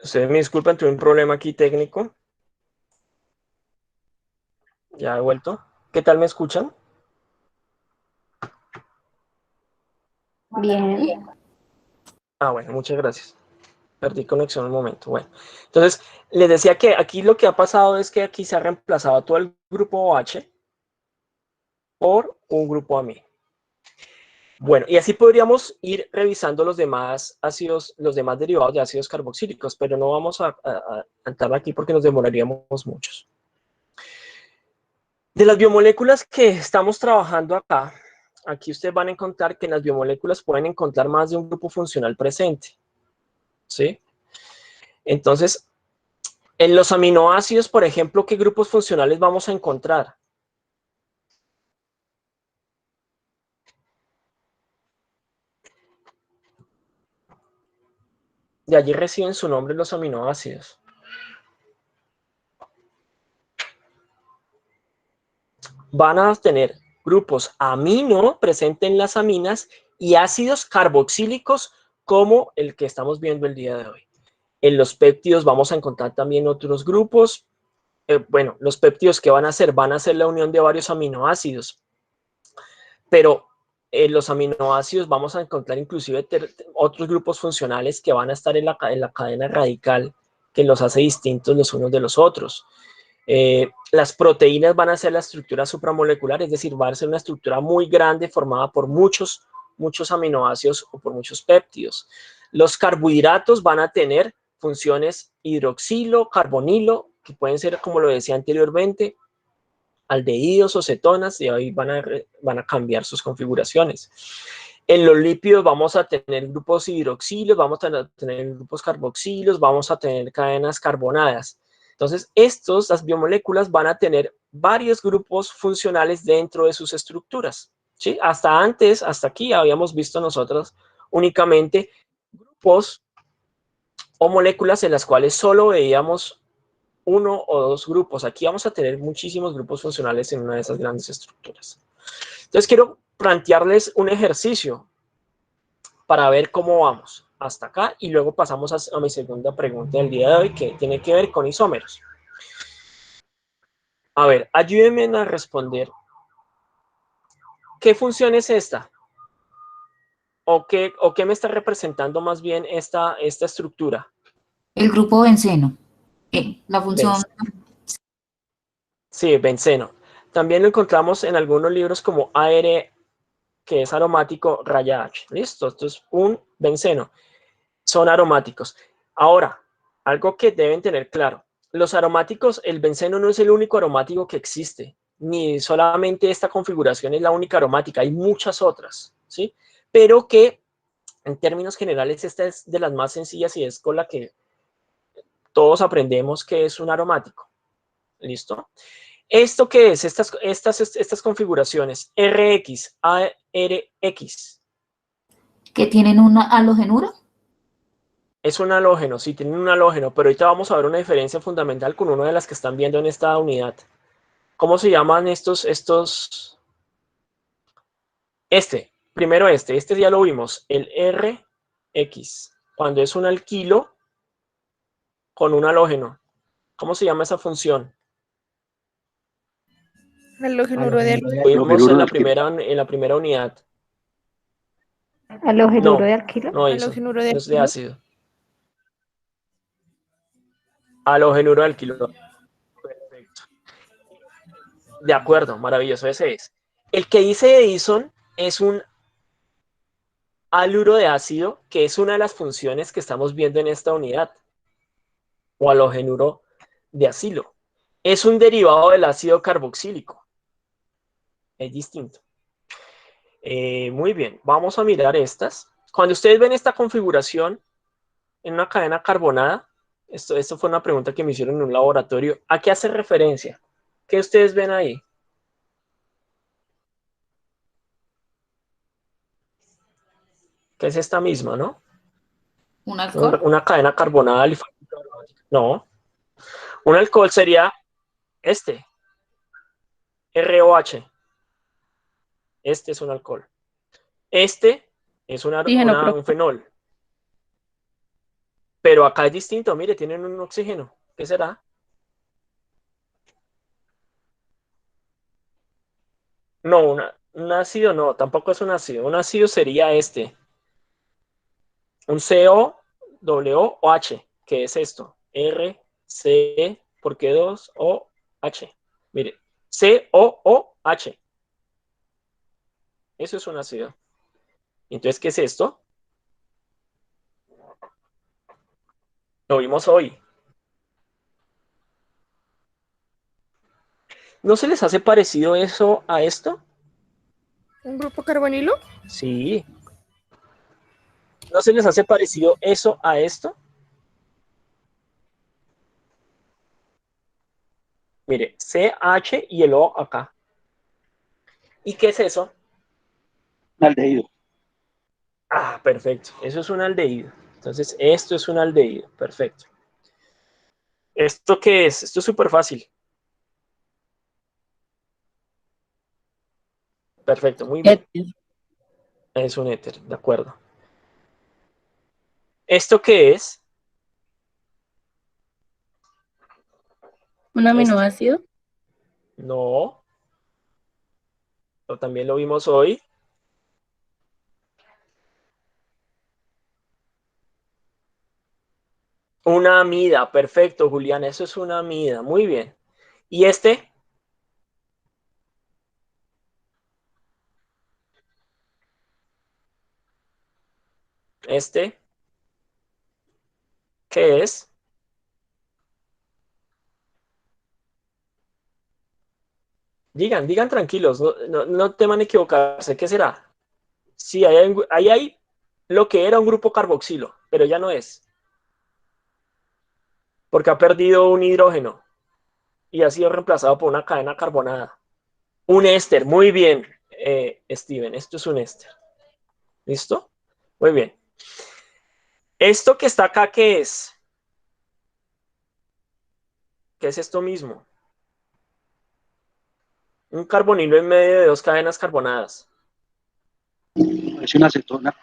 Speaker 1: Ustedes me disculpan, tuve un problema aquí técnico. Ya he vuelto. ¿Qué tal me escuchan?
Speaker 5: Bien.
Speaker 1: Ah, bueno, muchas gracias. Perdí conexión un momento. Bueno, entonces les decía que aquí lo que ha pasado es que aquí se ha reemplazado todo el grupo OH por un grupo amino. Bueno, y así podríamos ir revisando los demás ácidos, los demás derivados de ácidos carboxílicos, pero no vamos a entrar aquí porque nos demoraríamos muchos. De las biomoléculas que estamos trabajando acá, aquí ustedes van a encontrar que en las biomoléculas pueden encontrar más de un grupo funcional presente. ¿Sí? Entonces, en los aminoácidos, por ejemplo, ¿qué grupos funcionales vamos a encontrar? De allí reciben su nombre los aminoácidos. Van a tener grupos amino presentes en las aminas y ácidos carboxílicos como el que estamos viendo el día de hoy. En los péptidos vamos a encontrar también otros grupos. Bueno, los péptidos que van a hacer la unión de varios aminoácidos. Pero en los aminoácidos vamos a encontrar inclusive otros grupos funcionales que van a estar en la cadena radical que los hace distintos los unos de los otros. Las proteínas van a ser la estructura supramolecular, es decir, va a ser una estructura muy grande formada por muchos aminoácidos o por muchos péptidos. Los carbohidratos van a tener funciones hidroxilo, carbonilo, que pueden ser, como lo decía anteriormente, aldehídos o cetonas, y ahí van a cambiar sus configuraciones. En los lípidos vamos a tener grupos hidroxilos, vamos a tener grupos carboxilos, vamos a tener cadenas carbonadas. Entonces, las biomoléculas van a tener varios grupos funcionales dentro de sus estructuras, ¿sí? Hasta aquí habíamos visto nosotros únicamente grupos o moléculas en las cuales solo veíamos uno o dos grupos. Aquí vamos a tener muchísimos grupos funcionales en una de esas grandes estructuras. Entonces, quiero plantearles un ejercicio para ver cómo vamos hasta acá y luego pasamos a mi segunda pregunta del día de hoy, que tiene que ver con isómeros. A ver, ayúdenme a responder. ¿Qué función es esta? ¿O qué me está representando más bien esta estructura?
Speaker 2: El grupo benceno. La función.
Speaker 1: Sí, benceno. También lo encontramos en algunos libros como AR, que es aromático, raya H. ¿Listo? Esto es un benceno. Son aromáticos. Ahora, algo que deben tener claro. Los aromáticos, el benceno no es el único aromático que existe, ni solamente esta configuración es la única aromática, hay muchas otras, ¿sí? Pero que en términos generales esta es de las más sencillas y es con la que todos aprendemos que es un aromático. ¿Listo? ¿Esto qué es? Estas configuraciones RX, ARX.
Speaker 2: ¿Que tienen una halogenura?
Speaker 1: Es un halógeno, sí, tienen un halógeno, pero ahorita vamos a ver una diferencia fundamental con una de las que están viendo en esta unidad. ¿Cómo se llaman estos? Primero este ya lo vimos, el RX, cuando es un alquilo con un halógeno. ¿Cómo se llama esa función?
Speaker 5: Halogenuro de
Speaker 1: Lo vimos en la primera unidad.
Speaker 5: halogenuro de
Speaker 1: No,
Speaker 5: alquilo.
Speaker 1: no eso,
Speaker 5: Halogenuro de
Speaker 1: no es de
Speaker 5: alquilo.
Speaker 1: ácido. Halogenuro de alquilo. Perfecto. De acuerdo, maravilloso, ese es. El que dice Edison es un haluro de ácido, que es una de las funciones que estamos viendo en esta unidad, o halogenuro de acilo. Es un derivado del ácido carboxílico. Es distinto. Muy bien, vamos a mirar estas. Cuando ustedes ven esta configuración en una cadena carbonada, esto fue una pregunta que me hicieron en un laboratorio, ¿a qué hace referencia? ¿Qué ustedes ven ahí? Que es esta misma, ¿no?
Speaker 2: ¿Un alcohol?
Speaker 1: Una cadena carbonada alifática aromática. No, un alcohol sería este, ROH. Este es un alcohol. Este es
Speaker 5: Oxígeno,
Speaker 1: un fenol. Pero acá es distinto, mire, tienen un oxígeno. ¿Qué será? No, un ácido no, tampoco es un ácido. Un ácido sería este. Un COOH, que es esto. R, C, ¿por qué 2? O, H. Mire, COOH. Eso es un ácido. Entonces, ¿qué es esto? Lo vimos hoy. ¿No se les hace parecido eso a esto?
Speaker 5: un grupo carbonilo.
Speaker 1: Sí. ¿No se les hace parecido eso a esto? Mire, CH y el O acá. ¿Y qué es eso?
Speaker 4: Aldehído.
Speaker 1: Ah, perfecto. Eso es un aldehído. Entonces, esto es un aldehído. Perfecto. ¿Esto qué es? Esto es súper fácil. Perfecto, muy bien. Es un éter, de acuerdo. ¿Esto qué es?
Speaker 5: Un aminoácido.
Speaker 1: No, también lo vimos hoy. Una amida, perfecto, Julián, eso es una amida, muy bien. ¿Y este? ¿Este? ¿Qué qué es? Digan tranquilos, no teman equivocarse. ¿Qué será? Sí, ahí hay lo que era un grupo carboxilo, pero ya no es, porque ha perdido un hidrógeno y ha sido reemplazado por una cadena carbonada. Un éster, muy bien, Steven, esto es un éster. ¿Listo? Muy bien. Esto que está acá, ¿qué es? ¿Qué es esto mismo? Un carbonilo en medio de dos cadenas carbonadas.
Speaker 4: Es una acetona.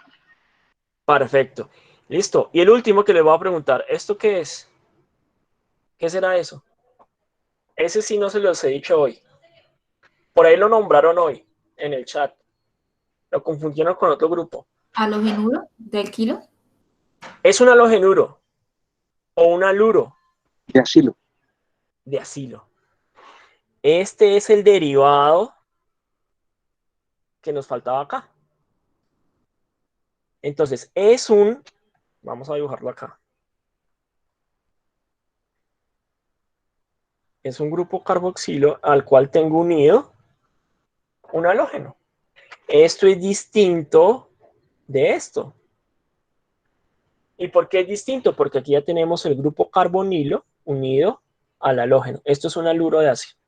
Speaker 1: Perfecto. Listo. Y el último que le voy a preguntar, ¿esto qué es? ¿Qué será eso? Ese sí no se los he dicho hoy. Por ahí lo nombraron hoy en el chat. Lo confundieron con otro grupo.
Speaker 2: ¿Halogenuro del kilo?
Speaker 1: Es un halogenuro o un haluro
Speaker 4: De asilo.
Speaker 1: de acilo. Este es el derivado que nos faltaba acá. Entonces, vamos a dibujarlo acá. Es un grupo carboxilo al cual tengo unido un halógeno. Esto es distinto de esto. ¿Y por qué es distinto? Porque aquí ya tenemos el grupo carbonilo unido al halógeno. Esto es un haluro de ácido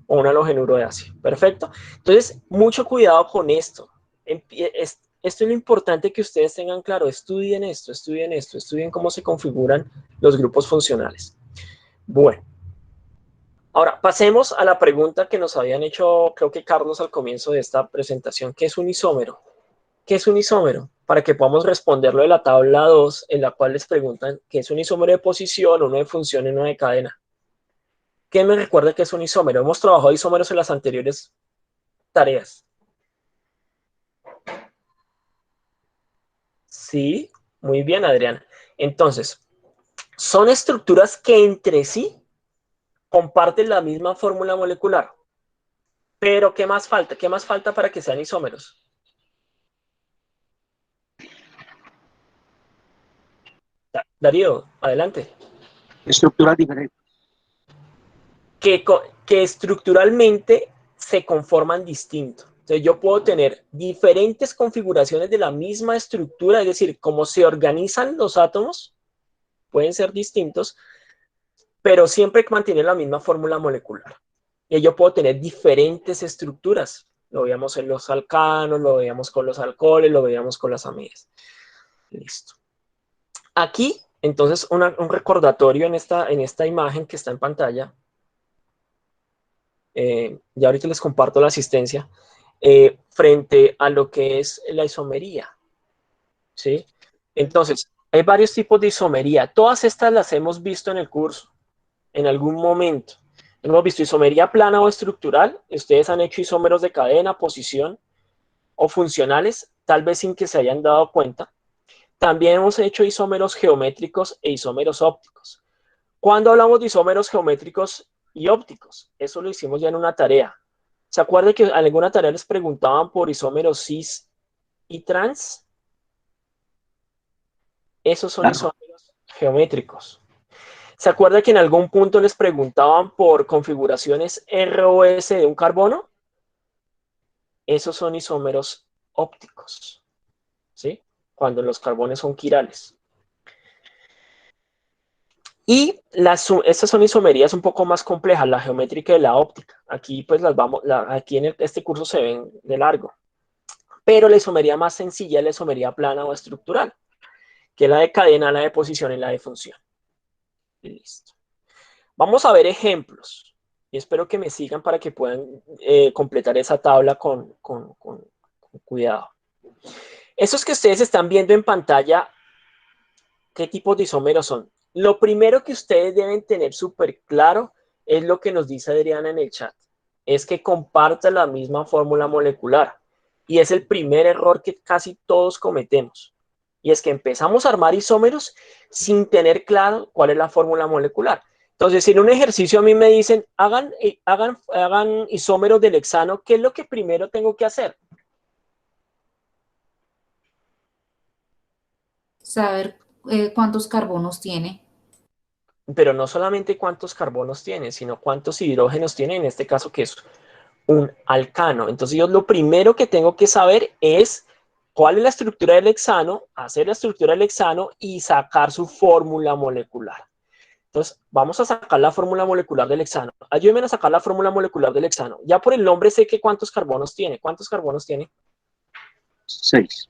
Speaker 1: o un halogenuro de ácido. Perfecto. Entonces, mucho cuidado con esto. Esto es lo importante que ustedes tengan claro. Estudien esto, estudien cómo se configuran los grupos funcionales. Bueno, ahora pasemos a la pregunta que nos habían hecho, creo que Carlos, al comienzo de esta presentación. ¿Qué es un isómero? ¿Qué es un isómero? Para que podamos responderlo de la tabla 2, en la cual les preguntan qué es un isómero de posición, uno de función y uno de cadena. ¿Qué me recuerda que es un isómero? Hemos trabajado isómeros en las anteriores tareas. Sí, muy bien, Adrián. Entonces, son estructuras que entre sí comparten la misma fórmula molecular. Pero, ¿qué más falta? ¿Qué más falta para que sean isómeros? Darío, adelante.
Speaker 4: Estructuras diferentes.
Speaker 1: Que estructuralmente se conforman distinto. Entonces yo puedo tener diferentes configuraciones de la misma estructura, es decir, cómo se organizan los átomos, pueden ser distintos, pero siempre mantienen la misma fórmula molecular. Y yo puedo tener diferentes estructuras. Lo veíamos en los alcanos, lo veíamos con los alcoholes, lo veíamos con las amidas. Listo. Aquí, entonces, un recordatorio en esta imagen que está en pantalla. Ya ahorita les comparto la asistencia, frente a lo que es la isomería, ¿sí? Entonces, hay varios tipos de isomería. Todas estas las hemos visto en el curso, en algún momento. Hemos visto isomería plana o estructural. Ustedes han hecho isómeros de cadena, posición o funcionales, tal vez sin que se hayan dado cuenta. También hemos hecho isómeros geométricos e isómeros ópticos. Cuando hablamos de isómeros geométricos y ópticos, eso lo hicimos ya en una tarea. ¿Se acuerdan que en alguna tarea les preguntaban por isómeros cis y trans? Esos son
Speaker 4: Claro.
Speaker 1: isómeros geométricos. ¿Se acuerdan que en algún punto les preguntaban por configuraciones ROS de un carbono? Esos son isómeros ópticos, ¿sí? Cuando los carbones son quirales. Y estas son isomerías un poco más complejas, la geométrica y la óptica. Aquí pues aquí en este curso se ven de largo. Pero la isomería más sencilla es la isomería plana o estructural, que es la de cadena, la de posición y la de función. Listo. Vamos a ver ejemplos. Y espero que me sigan para que puedan completar esa tabla con cuidado. Esos que ustedes están viendo en pantalla, ¿qué tipos de isómeros son? Lo primero que ustedes deben tener súper claro es lo que nos dice Adriana en el chat. Es que comparta la misma fórmula molecular. Y es el primer error que casi todos cometemos. Y es que empezamos a armar isómeros sin tener claro cuál es la fórmula molecular. Entonces, si en un ejercicio a mí me dicen, hagan isómeros del hexano, ¿qué es lo que primero tengo que hacer?
Speaker 2: Saber cuántos carbonos tiene.
Speaker 1: Pero no solamente cuántos carbonos tiene, sino cuántos hidrógenos tiene, en este caso que es un alcano. Entonces yo lo primero que tengo que saber es cuál es la estructura del hexano, hacer la estructura del hexano y sacar su fórmula molecular. Entonces vamos a sacar la fórmula molecular del hexano. Ayúdenme a sacar la fórmula molecular del hexano. Ya por el nombre sé que cuántos carbonos tiene. ¿Cuántos carbonos tiene?
Speaker 4: 6.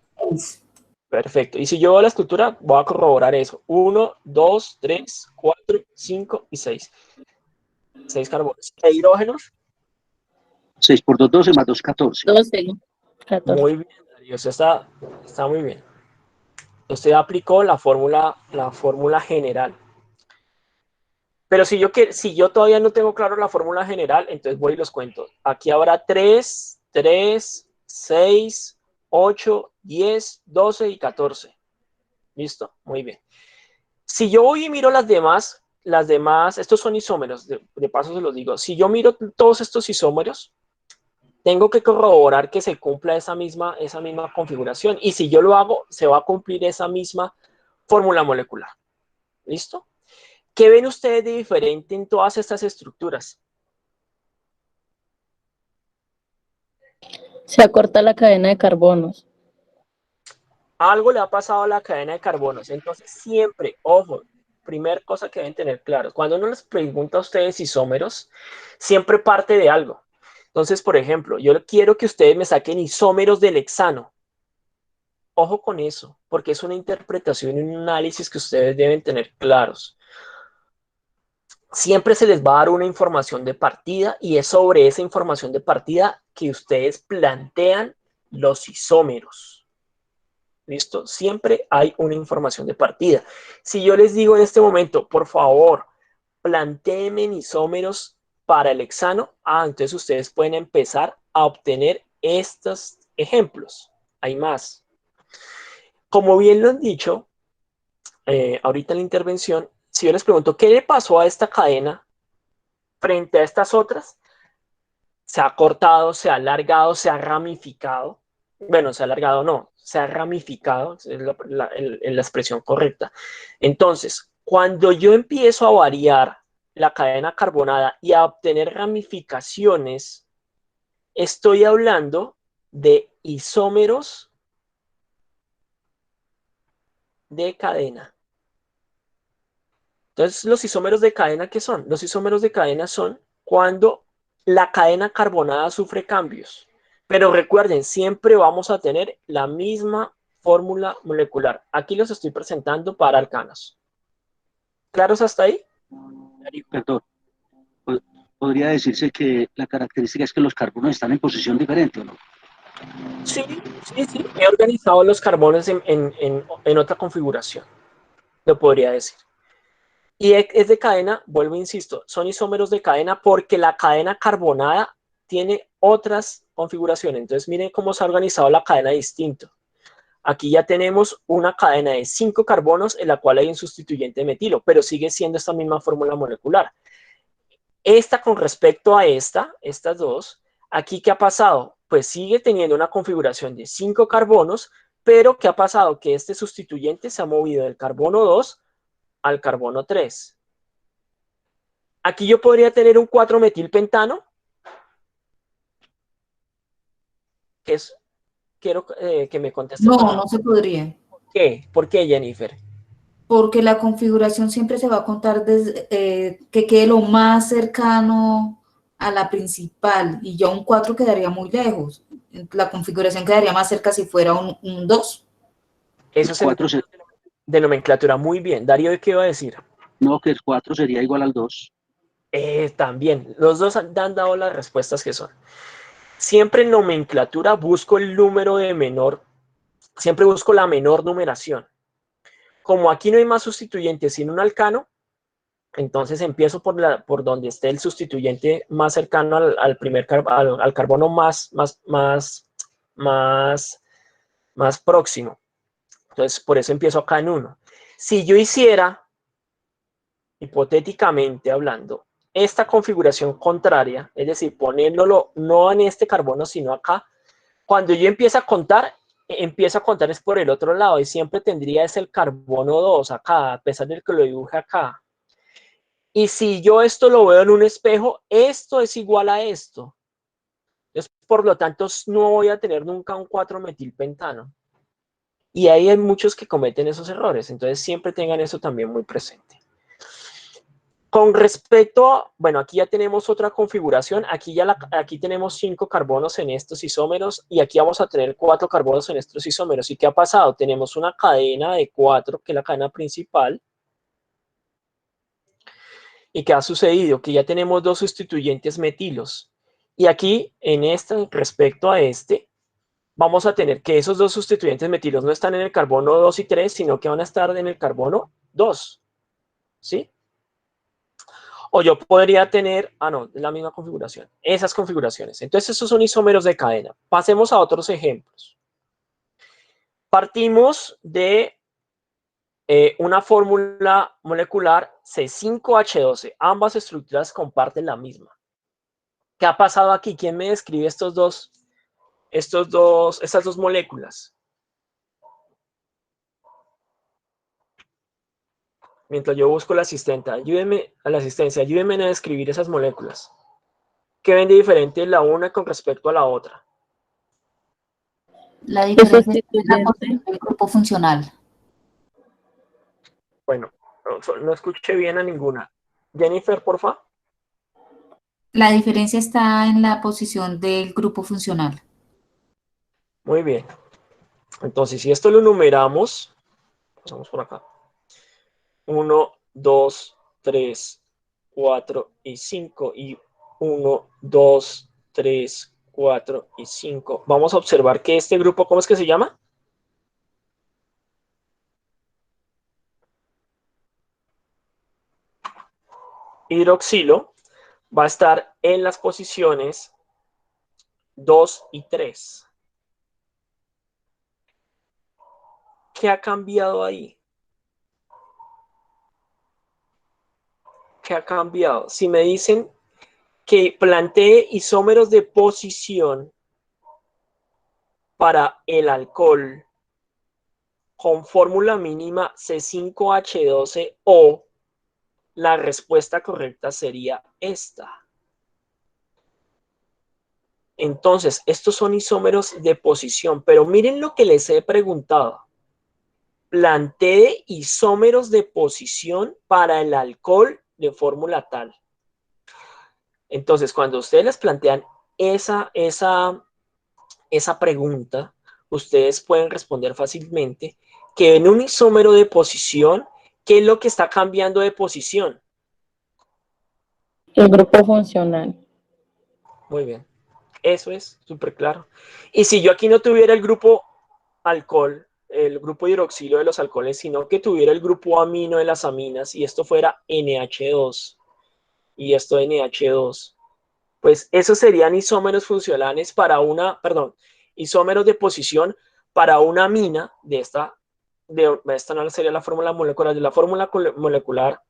Speaker 1: Perfecto. Y si yo veo la estructura, voy a corroborar eso. 1, 2, 3, 4, 5 y 6. 6 carbonos. ¿E hidrógenos?
Speaker 4: 6 por 2, 12 más 2, 14.
Speaker 5: 12, 14.
Speaker 1: Muy bien, Darío. Eso está muy bien. Usted aplicó la fórmula general. Pero si yo todavía no tengo claro la fórmula general, entonces voy y los cuento. Aquí habrá 3, 3, 6, 8, 10, 12 y 14. ¿Listo? Muy bien. Si yo voy y miro las demás, estos son isómeros, de paso se los digo. Si yo miro todos estos isómeros, tengo que corroborar que se cumpla esa misma configuración. Y si yo lo hago, se va a cumplir esa misma fórmula molecular. ¿Listo? ¿Qué ven ustedes de diferente en todas estas estructuras?
Speaker 5: Se acorta la cadena de carbonos.
Speaker 1: Algo le ha pasado a la cadena de carbonos. Entonces, siempre, ojo, primer cosa que deben tener claro, cuando uno les pregunta a ustedes isómeros, siempre parte de algo. Entonces, por ejemplo, yo quiero que ustedes me saquen isómeros del hexano. Ojo con eso, porque es una interpretación y un análisis que ustedes deben tener claros. Siempre se les va a dar una información de partida y es sobre esa información de partida que ustedes plantean los isómeros. ¿Listo? Siempre hay una información de partida. Si yo les digo en este momento, por favor, plantéenme isómeros para el hexano, entonces ustedes pueden empezar a obtener estos ejemplos. Hay más. Como bien lo han dicho, ahorita en la intervención, si yo les pregunto, ¿qué le pasó a esta cadena frente a estas otras? Se ha cortado, se ha alargado, se ha ramificado. Bueno, se ha alargado no, se ha ramificado, es la expresión correcta. Entonces, cuando yo empiezo a variar la cadena carbonada y a obtener ramificaciones, estoy hablando de isómeros de cadena. Entonces, los isómeros de cadena, ¿qué son? Los isómeros de cadena son cuando la cadena carbonada sufre cambios. Pero recuerden, siempre vamos a tener la misma fórmula molecular. Aquí los estoy presentando para alcanos. ¿Claros hasta ahí?
Speaker 4: Perdón. Podría decirse que la característica es que los carbonos están en posición diferente, ¿o no?
Speaker 1: Sí. He organizado los carbonos en otra configuración. Lo podría decir. Y es de cadena, vuelvo, insisto, son isómeros de cadena porque la cadena carbonada tiene otras configuraciones. Entonces miren cómo se ha organizado la cadena distinto. Aquí ya tenemos una cadena de 5 carbonos en la cual hay un sustituyente de metilo, pero sigue siendo esta misma fórmula molecular. Esta con respecto a estas dos, aquí ¿qué ha pasado? Pues sigue teniendo una configuración de 5 carbonos, pero ¿qué ha pasado? Que este sustituyente se ha movido del carbono 2 al carbono 3. Aquí yo podría tener un 4-metilpentano, que es, quiero que me conteste.
Speaker 2: No se podría.
Speaker 1: ¿Por qué? ¿Por qué, Jennifer?
Speaker 2: Porque la configuración siempre se va a contar desde que quede lo más cercano a la principal, y ya un 4 quedaría muy lejos. La configuración quedaría más cerca si fuera un 2.
Speaker 1: Eso es
Speaker 4: 4
Speaker 1: de nomenclatura. Muy bien. Darío, ¿qué iba a decir?
Speaker 4: No, que el 4 sería igual al 2.
Speaker 1: También. Los dos han dado las respuestas que son. Siempre en nomenclatura busco el número de menor, siempre busco la menor numeración. Como aquí no hay más sustituyentes sino un alcano, entonces empiezo por donde esté el sustituyente más cercano al carbono más próximo. Entonces, por eso empiezo acá en 1. Si yo hiciera, hipotéticamente hablando, esta configuración contraria, es decir, poniéndolo no en este carbono, sino acá, cuando yo empiezo a contar, empieza a contar es por el otro lado y siempre tendría es el carbono 2 acá, a pesar de que lo dibuje acá. Y si yo esto lo veo en un espejo, esto es igual a esto. Entonces, por lo tanto, no voy a tener nunca un 4-metilpentano. Y ahí hay muchos que cometen esos errores. Entonces, siempre tengan eso también muy presente. Con respecto a, bueno, aquí ya tenemos otra configuración. Aquí tenemos 5 carbonos en estos isómeros y aquí vamos a tener 4 carbonos en estos isómeros. ¿Y qué ha pasado? Tenemos una cadena de 4, que es la cadena principal. ¿Y qué ha sucedido? Que ya tenemos 2 sustituyentes metilos. Y aquí, respecto a vamos a tener que esos 2 sustituyentes metilos no están en el carbono 2 y 3, sino que van a estar en el carbono 2. ¿Sí? O yo podría tener, no, es la misma configuración, esas configuraciones. Entonces, estos son isómeros de cadena. Pasemos a otros ejemplos. Partimos de una fórmula molecular C5H12. Ambas estructuras comparten la misma. ¿Qué ha pasado aquí? ¿Quién me describe estas dos moléculas? Mientras yo busco la asistencia, ayúdenme a describir esas moléculas. ¿Qué ven de diferente la una con respecto a la otra?
Speaker 2: La diferencia es la posición del grupo funcional.
Speaker 1: Bueno, no escuché bien a ninguna. Jennifer, porfa.
Speaker 2: La diferencia está en la posición del grupo funcional.
Speaker 1: Muy bien. Entonces, si esto lo numeramos, pasamos por acá. 1, 2, 3, 4 y 5. Y 1, 2, 3, 4 y 5. Vamos a observar que este grupo, ¿cómo es que se llama? Hidroxilo va a estar en las posiciones 2 y 3. ¿Qué ha cambiado ahí? ¿Qué ha cambiado? Si me dicen que plantee isómeros de posición para el alcohol con fórmula mínima C5H12O, la respuesta correcta sería esta. Entonces, estos son isómeros de posición, pero miren lo que les he preguntado. Plantee isómeros de posición para el alcohol de fórmula tal. Entonces, cuando ustedes les plantean esa pregunta, ustedes pueden responder fácilmente que en un isómero de posición, ¿qué es lo que está cambiando de posición?
Speaker 5: El grupo funcional.
Speaker 1: Muy bien. Eso es súper claro. Y si yo aquí no tuviera el grupo alcohol, el grupo hidroxilo de los alcoholes, sino que tuviera el grupo amino de las aminas y esto fuera NH2 y esto NH2, pues esos serían isómeros funcionales para isómeros de posición para una amina esta no sería la fórmula molecular, de la fórmula molecular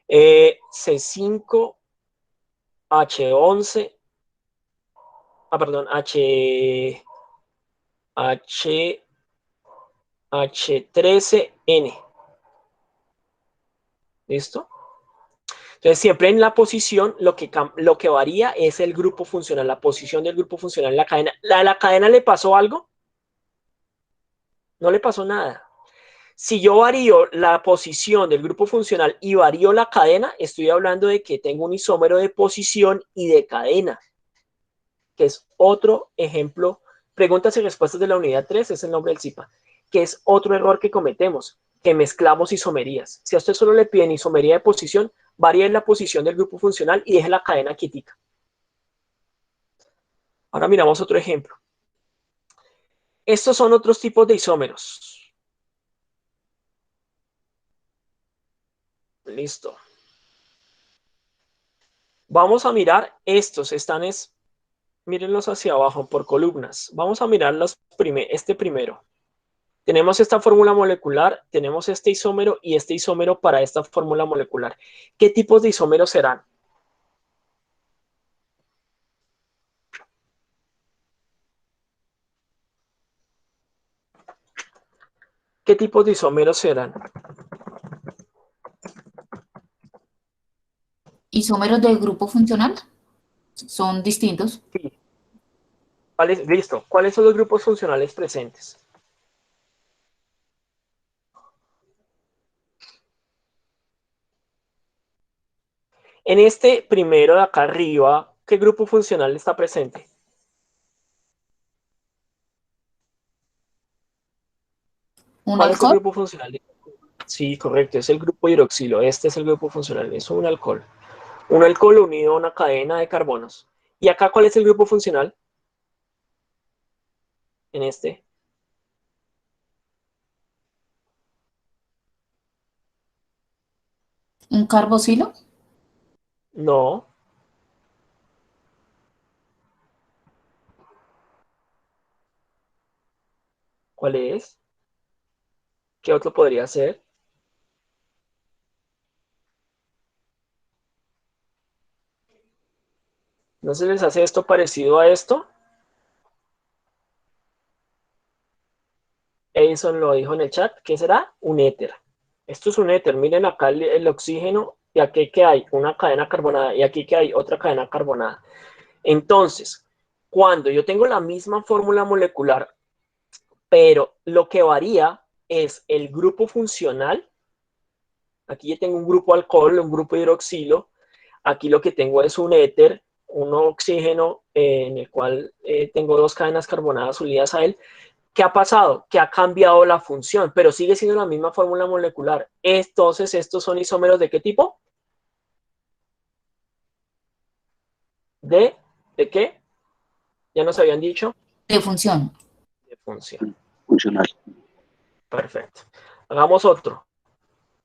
Speaker 1: C5H11, H13N. ¿Listo? Entonces, siempre en la posición, lo que varía es el grupo funcional, la posición del grupo funcional en la cadena. ¿A la cadena le pasó algo? No le pasó nada. Si yo varío la posición del grupo funcional y varío la cadena, estoy hablando de que tengo un isómero de posición y de cadena, que es otro ejemplo. Preguntas y respuestas de la unidad 3 es el nombre del CIPA, que es otro error que cometemos, que mezclamos isomerías. Si a usted solo le piden isomería de posición, varíe la posición del grupo funcional y deje la cadena quietica. Ahora miramos otro ejemplo. Estos son otros tipos de isómeros. Listo. Vamos a mirar estos, mírenlos hacia abajo por columnas. Vamos a mirar este primero. Tenemos esta fórmula molecular, tenemos este isómero y este isómero para esta fórmula molecular. ¿Qué tipos de isómeros serán? ¿Qué tipos de isómeros serán?
Speaker 2: Isómeros del grupo funcional son distintos.
Speaker 1: Sí. Listo. ¿Cuáles son los grupos funcionales presentes? En este primero de acá arriba, ¿qué grupo funcional está presente?
Speaker 2: ¿Un
Speaker 1: ¿Cuál es el
Speaker 2: alcohol?
Speaker 1: grupo funcional? Sí, correcto, es el grupo hidroxilo. Este es el grupo funcional, es un alcohol. Un alcohol unido a una cadena de carbonos. ¿Y acá cuál es el grupo funcional? En este.
Speaker 2: ¿Un carboxilo?
Speaker 1: No. ¿Cuál es? ¿Qué otro podría ser? ¿No se les hace esto parecido a esto? Edison lo dijo en el chat. ¿Qué será? Un éter. Esto es un éter. Miren acá el oxígeno y aquí que hay una cadena carbonada y aquí que hay otra cadena carbonada. Entonces, cuando yo tengo la misma fórmula molecular, pero lo que varía es el grupo funcional. Aquí yo tengo un grupo alcohol, un grupo hidroxilo. Aquí lo que tengo es un éter, un oxígeno en el cual tengo dos cadenas carbonadas unidas a él. ¿Qué ha pasado? Que ha cambiado la función, pero sigue siendo la misma fórmula molecular. Entonces, ¿estos son isómeros de qué tipo? ¿De qué? Ya nos habían dicho.
Speaker 2: De función.
Speaker 1: De función.
Speaker 4: Funcional.
Speaker 1: Perfecto. Hagamos otro.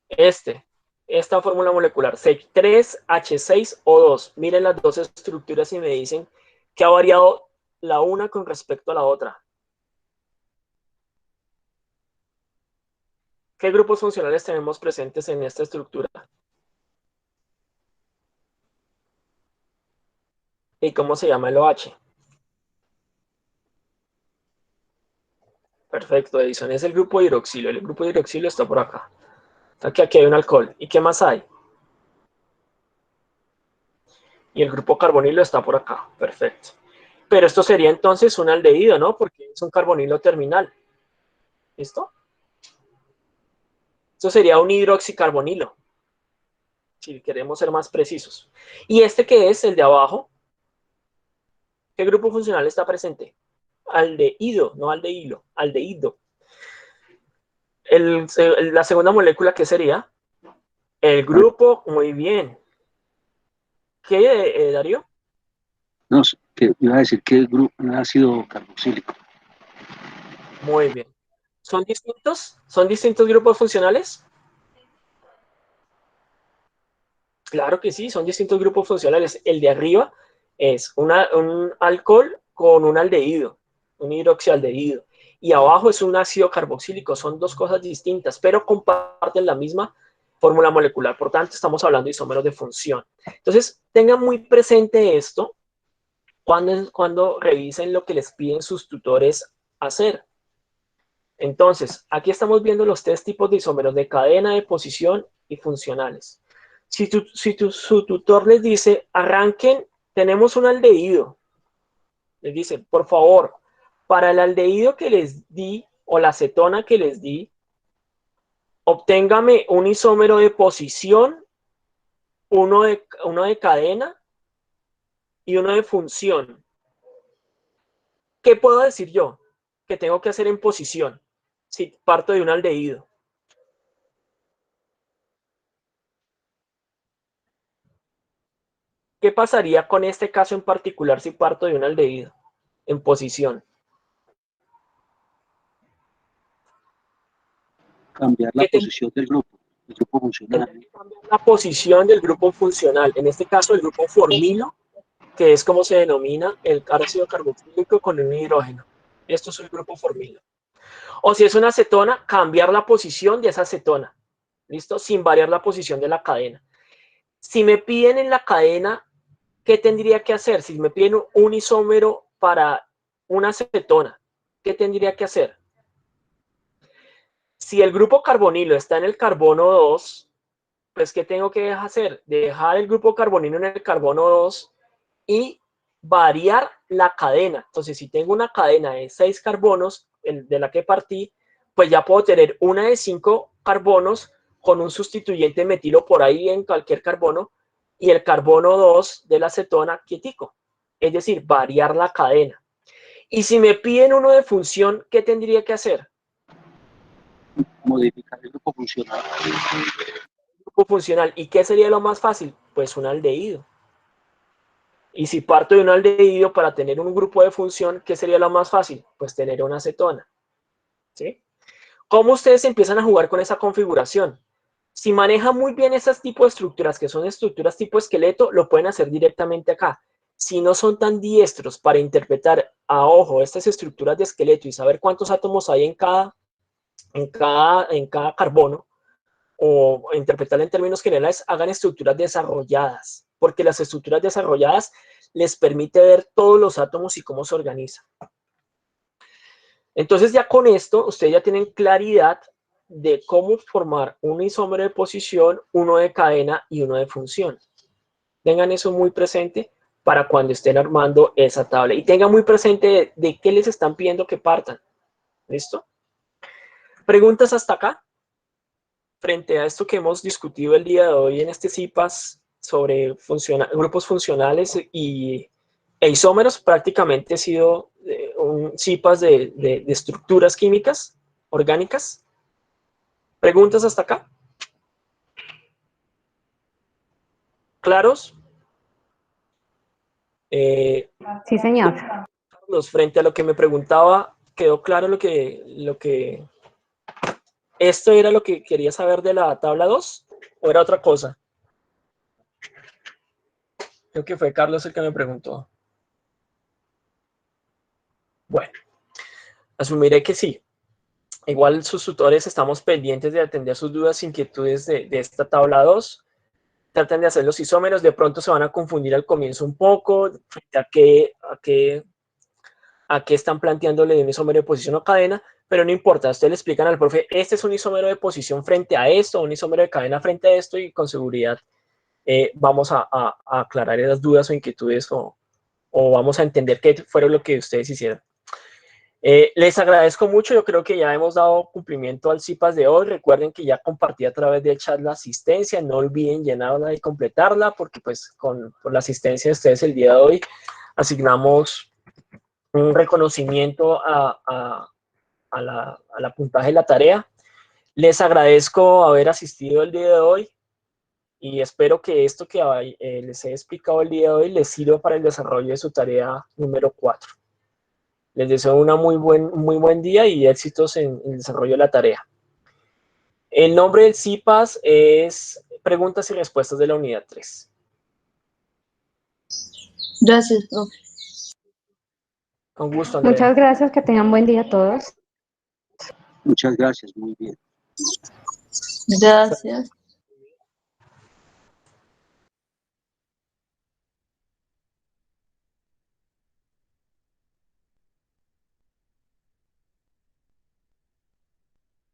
Speaker 1: Esta fórmula molecular, 3H6O2. Miren las dos estructuras y me dicen que ha variado la una con respecto a la otra. ¿Qué grupos funcionales tenemos presentes en esta estructura? ¿Y cómo se llama el OH? Perfecto, Edison. Es el grupo hidroxilo. El grupo hidroxilo está por acá. Aquí hay un alcohol. ¿Y qué más hay? Y el grupo carbonilo está por acá. Perfecto. Pero esto sería entonces un aldehído, ¿no? Porque es un carbonilo terminal. ¿Listo? Esto sería un hidroxicarbonilo, si queremos ser más precisos. ¿Y este qué es? El de abajo. ¿Qué grupo funcional está presente? Aldehído, no aldehilo, aldehído. La segunda molécula, ¿qué sería? El grupo, muy bien. ¿Qué, Darío?
Speaker 4: No, que iba a decir que el grupo ácido carboxílico.
Speaker 1: Muy bien. ¿Son distintos? ¿Son distintos grupos funcionales? Claro que sí, son distintos grupos funcionales. El de arriba es un alcohol con un aldehído, un hidroxialdehído. Y abajo es un ácido carboxílico. Son dos cosas distintas, pero comparten la misma fórmula molecular. Por tanto, estamos hablando de isómeros de función. Entonces, tengan muy presente esto cuando revisen lo que les piden sus tutores hacer. Entonces, aquí estamos viendo los tres tipos de isómeros de cadena, de posición y funcionales. Si su tutor les dice, arranquen, tenemos un aldehído. Les dice, por favor, para el aldehído que les di o la cetona que les di, obténgame un isómero de posición, uno de cadena y uno de función. ¿Qué puedo decir yo? Que tengo que hacer en posición si parto de un aldehído. ¿Qué pasaría con este caso en particular si parto de un aldehído en posición?
Speaker 4: Cambiar la
Speaker 1: ¿Qué
Speaker 4: posición del grupo funcional.
Speaker 1: tendría que cambiar la posición del grupo funcional? En este caso, el grupo formilo, que es como se denomina el ácido carboxílico con un hidrógeno. Esto es el grupo formilo. O si es una acetona, cambiar la posición de esa acetona. ¿Listo? Sin variar la posición de la cadena. Si me piden en la cadena, ¿qué tendría que hacer? Si me piden un isómero para una acetona, ¿qué tendría que hacer? Si el grupo carbonilo está en el carbono 2, pues ¿qué tengo que hacer? Dejar el grupo carbonilo en el carbono 2 y variar la cadena. Entonces, si tengo una cadena de 6 carbonos de la que partí, pues ya puedo tener una de 5 carbonos con un sustituyente metilo por ahí en cualquier carbono y el carbono 2 de la acetona quietico. Es decir, variar la cadena. Y si me piden uno de función, ¿qué tendría que hacer?
Speaker 4: Modificar el grupo funcional.
Speaker 1: Grupo funcional. ¿Y qué sería lo más fácil? Pues un aldehído. Y si parto de un aldehído para tener un grupo de función, ¿qué sería lo más fácil? Pues tener una acetona. ¿Sí? ¿Cómo ustedes empiezan a jugar con esa configuración? Si manejan muy bien esas tipos de estructuras, que son estructuras tipo esqueleto, lo pueden hacer directamente acá. Si no son tan diestros para interpretar a ojo estas estructuras de esqueleto y saber cuántos átomos hay en cada carbono, o interpretar en términos generales, hagan estructuras desarrolladas, porque las estructuras desarrolladas les permite ver todos los átomos y cómo se organizan. Entonces ya con esto, ustedes ya tienen claridad de cómo formar un isómero de posición, uno de cadena y uno de función. Tengan eso muy presente para cuando estén armando esa tabla. Y tengan muy presente de qué les están pidiendo que partan. ¿Listo? ¿Preguntas hasta acá? Frente a esto que hemos discutido el día de hoy en este CIPAS sobre grupos funcionales e isómeros, prácticamente ha sido un CIPAS de estructuras químicas orgánicas. ¿Preguntas hasta acá? ¿Claros?
Speaker 6: Sí, señor.
Speaker 1: Carlos, frente a lo que me preguntaba, ¿quedó claro lo que esto era lo que quería saber de la tabla 2 o era otra cosa? Creo que fue Carlos el que me preguntó. Bueno, asumiré que sí. Igual sus tutores estamos pendientes de atender sus dudas, inquietudes de esta tabla 2. Traten de hacer los isómeros, de pronto se van a confundir al comienzo un poco, frente a qué están planteándole de un isómero de posición o cadena, pero no importa, ustedes le explican al profe, este es un isómero de posición frente a esto, un isómero de cadena frente a esto, y con seguridad vamos a aclarar esas dudas o inquietudes o vamos a entender qué fueron lo que ustedes hicieron. Les agradezco mucho, yo creo que ya hemos dado cumplimiento al CIPAS de hoy. Recuerden que ya compartí a través del chat la asistencia, no olviden llenarla y completarla, porque pues por la asistencia de ustedes el día de hoy asignamos un reconocimiento a la puntaje de la tarea. Les agradezco haber asistido el día de hoy y espero que esto que les he explicado el día de hoy les sirva para el desarrollo de su tarea número 4. Les deseo muy buen día y éxitos en el desarrollo de la tarea. El nombre del CIPAS es Preguntas y Respuestas de la Unidad 3.
Speaker 5: Gracias, profe.
Speaker 1: Con gusto, Andrea.
Speaker 6: Muchas gracias, que tengan buen día todos.
Speaker 4: Muchas gracias, muy bien.
Speaker 5: Gracias.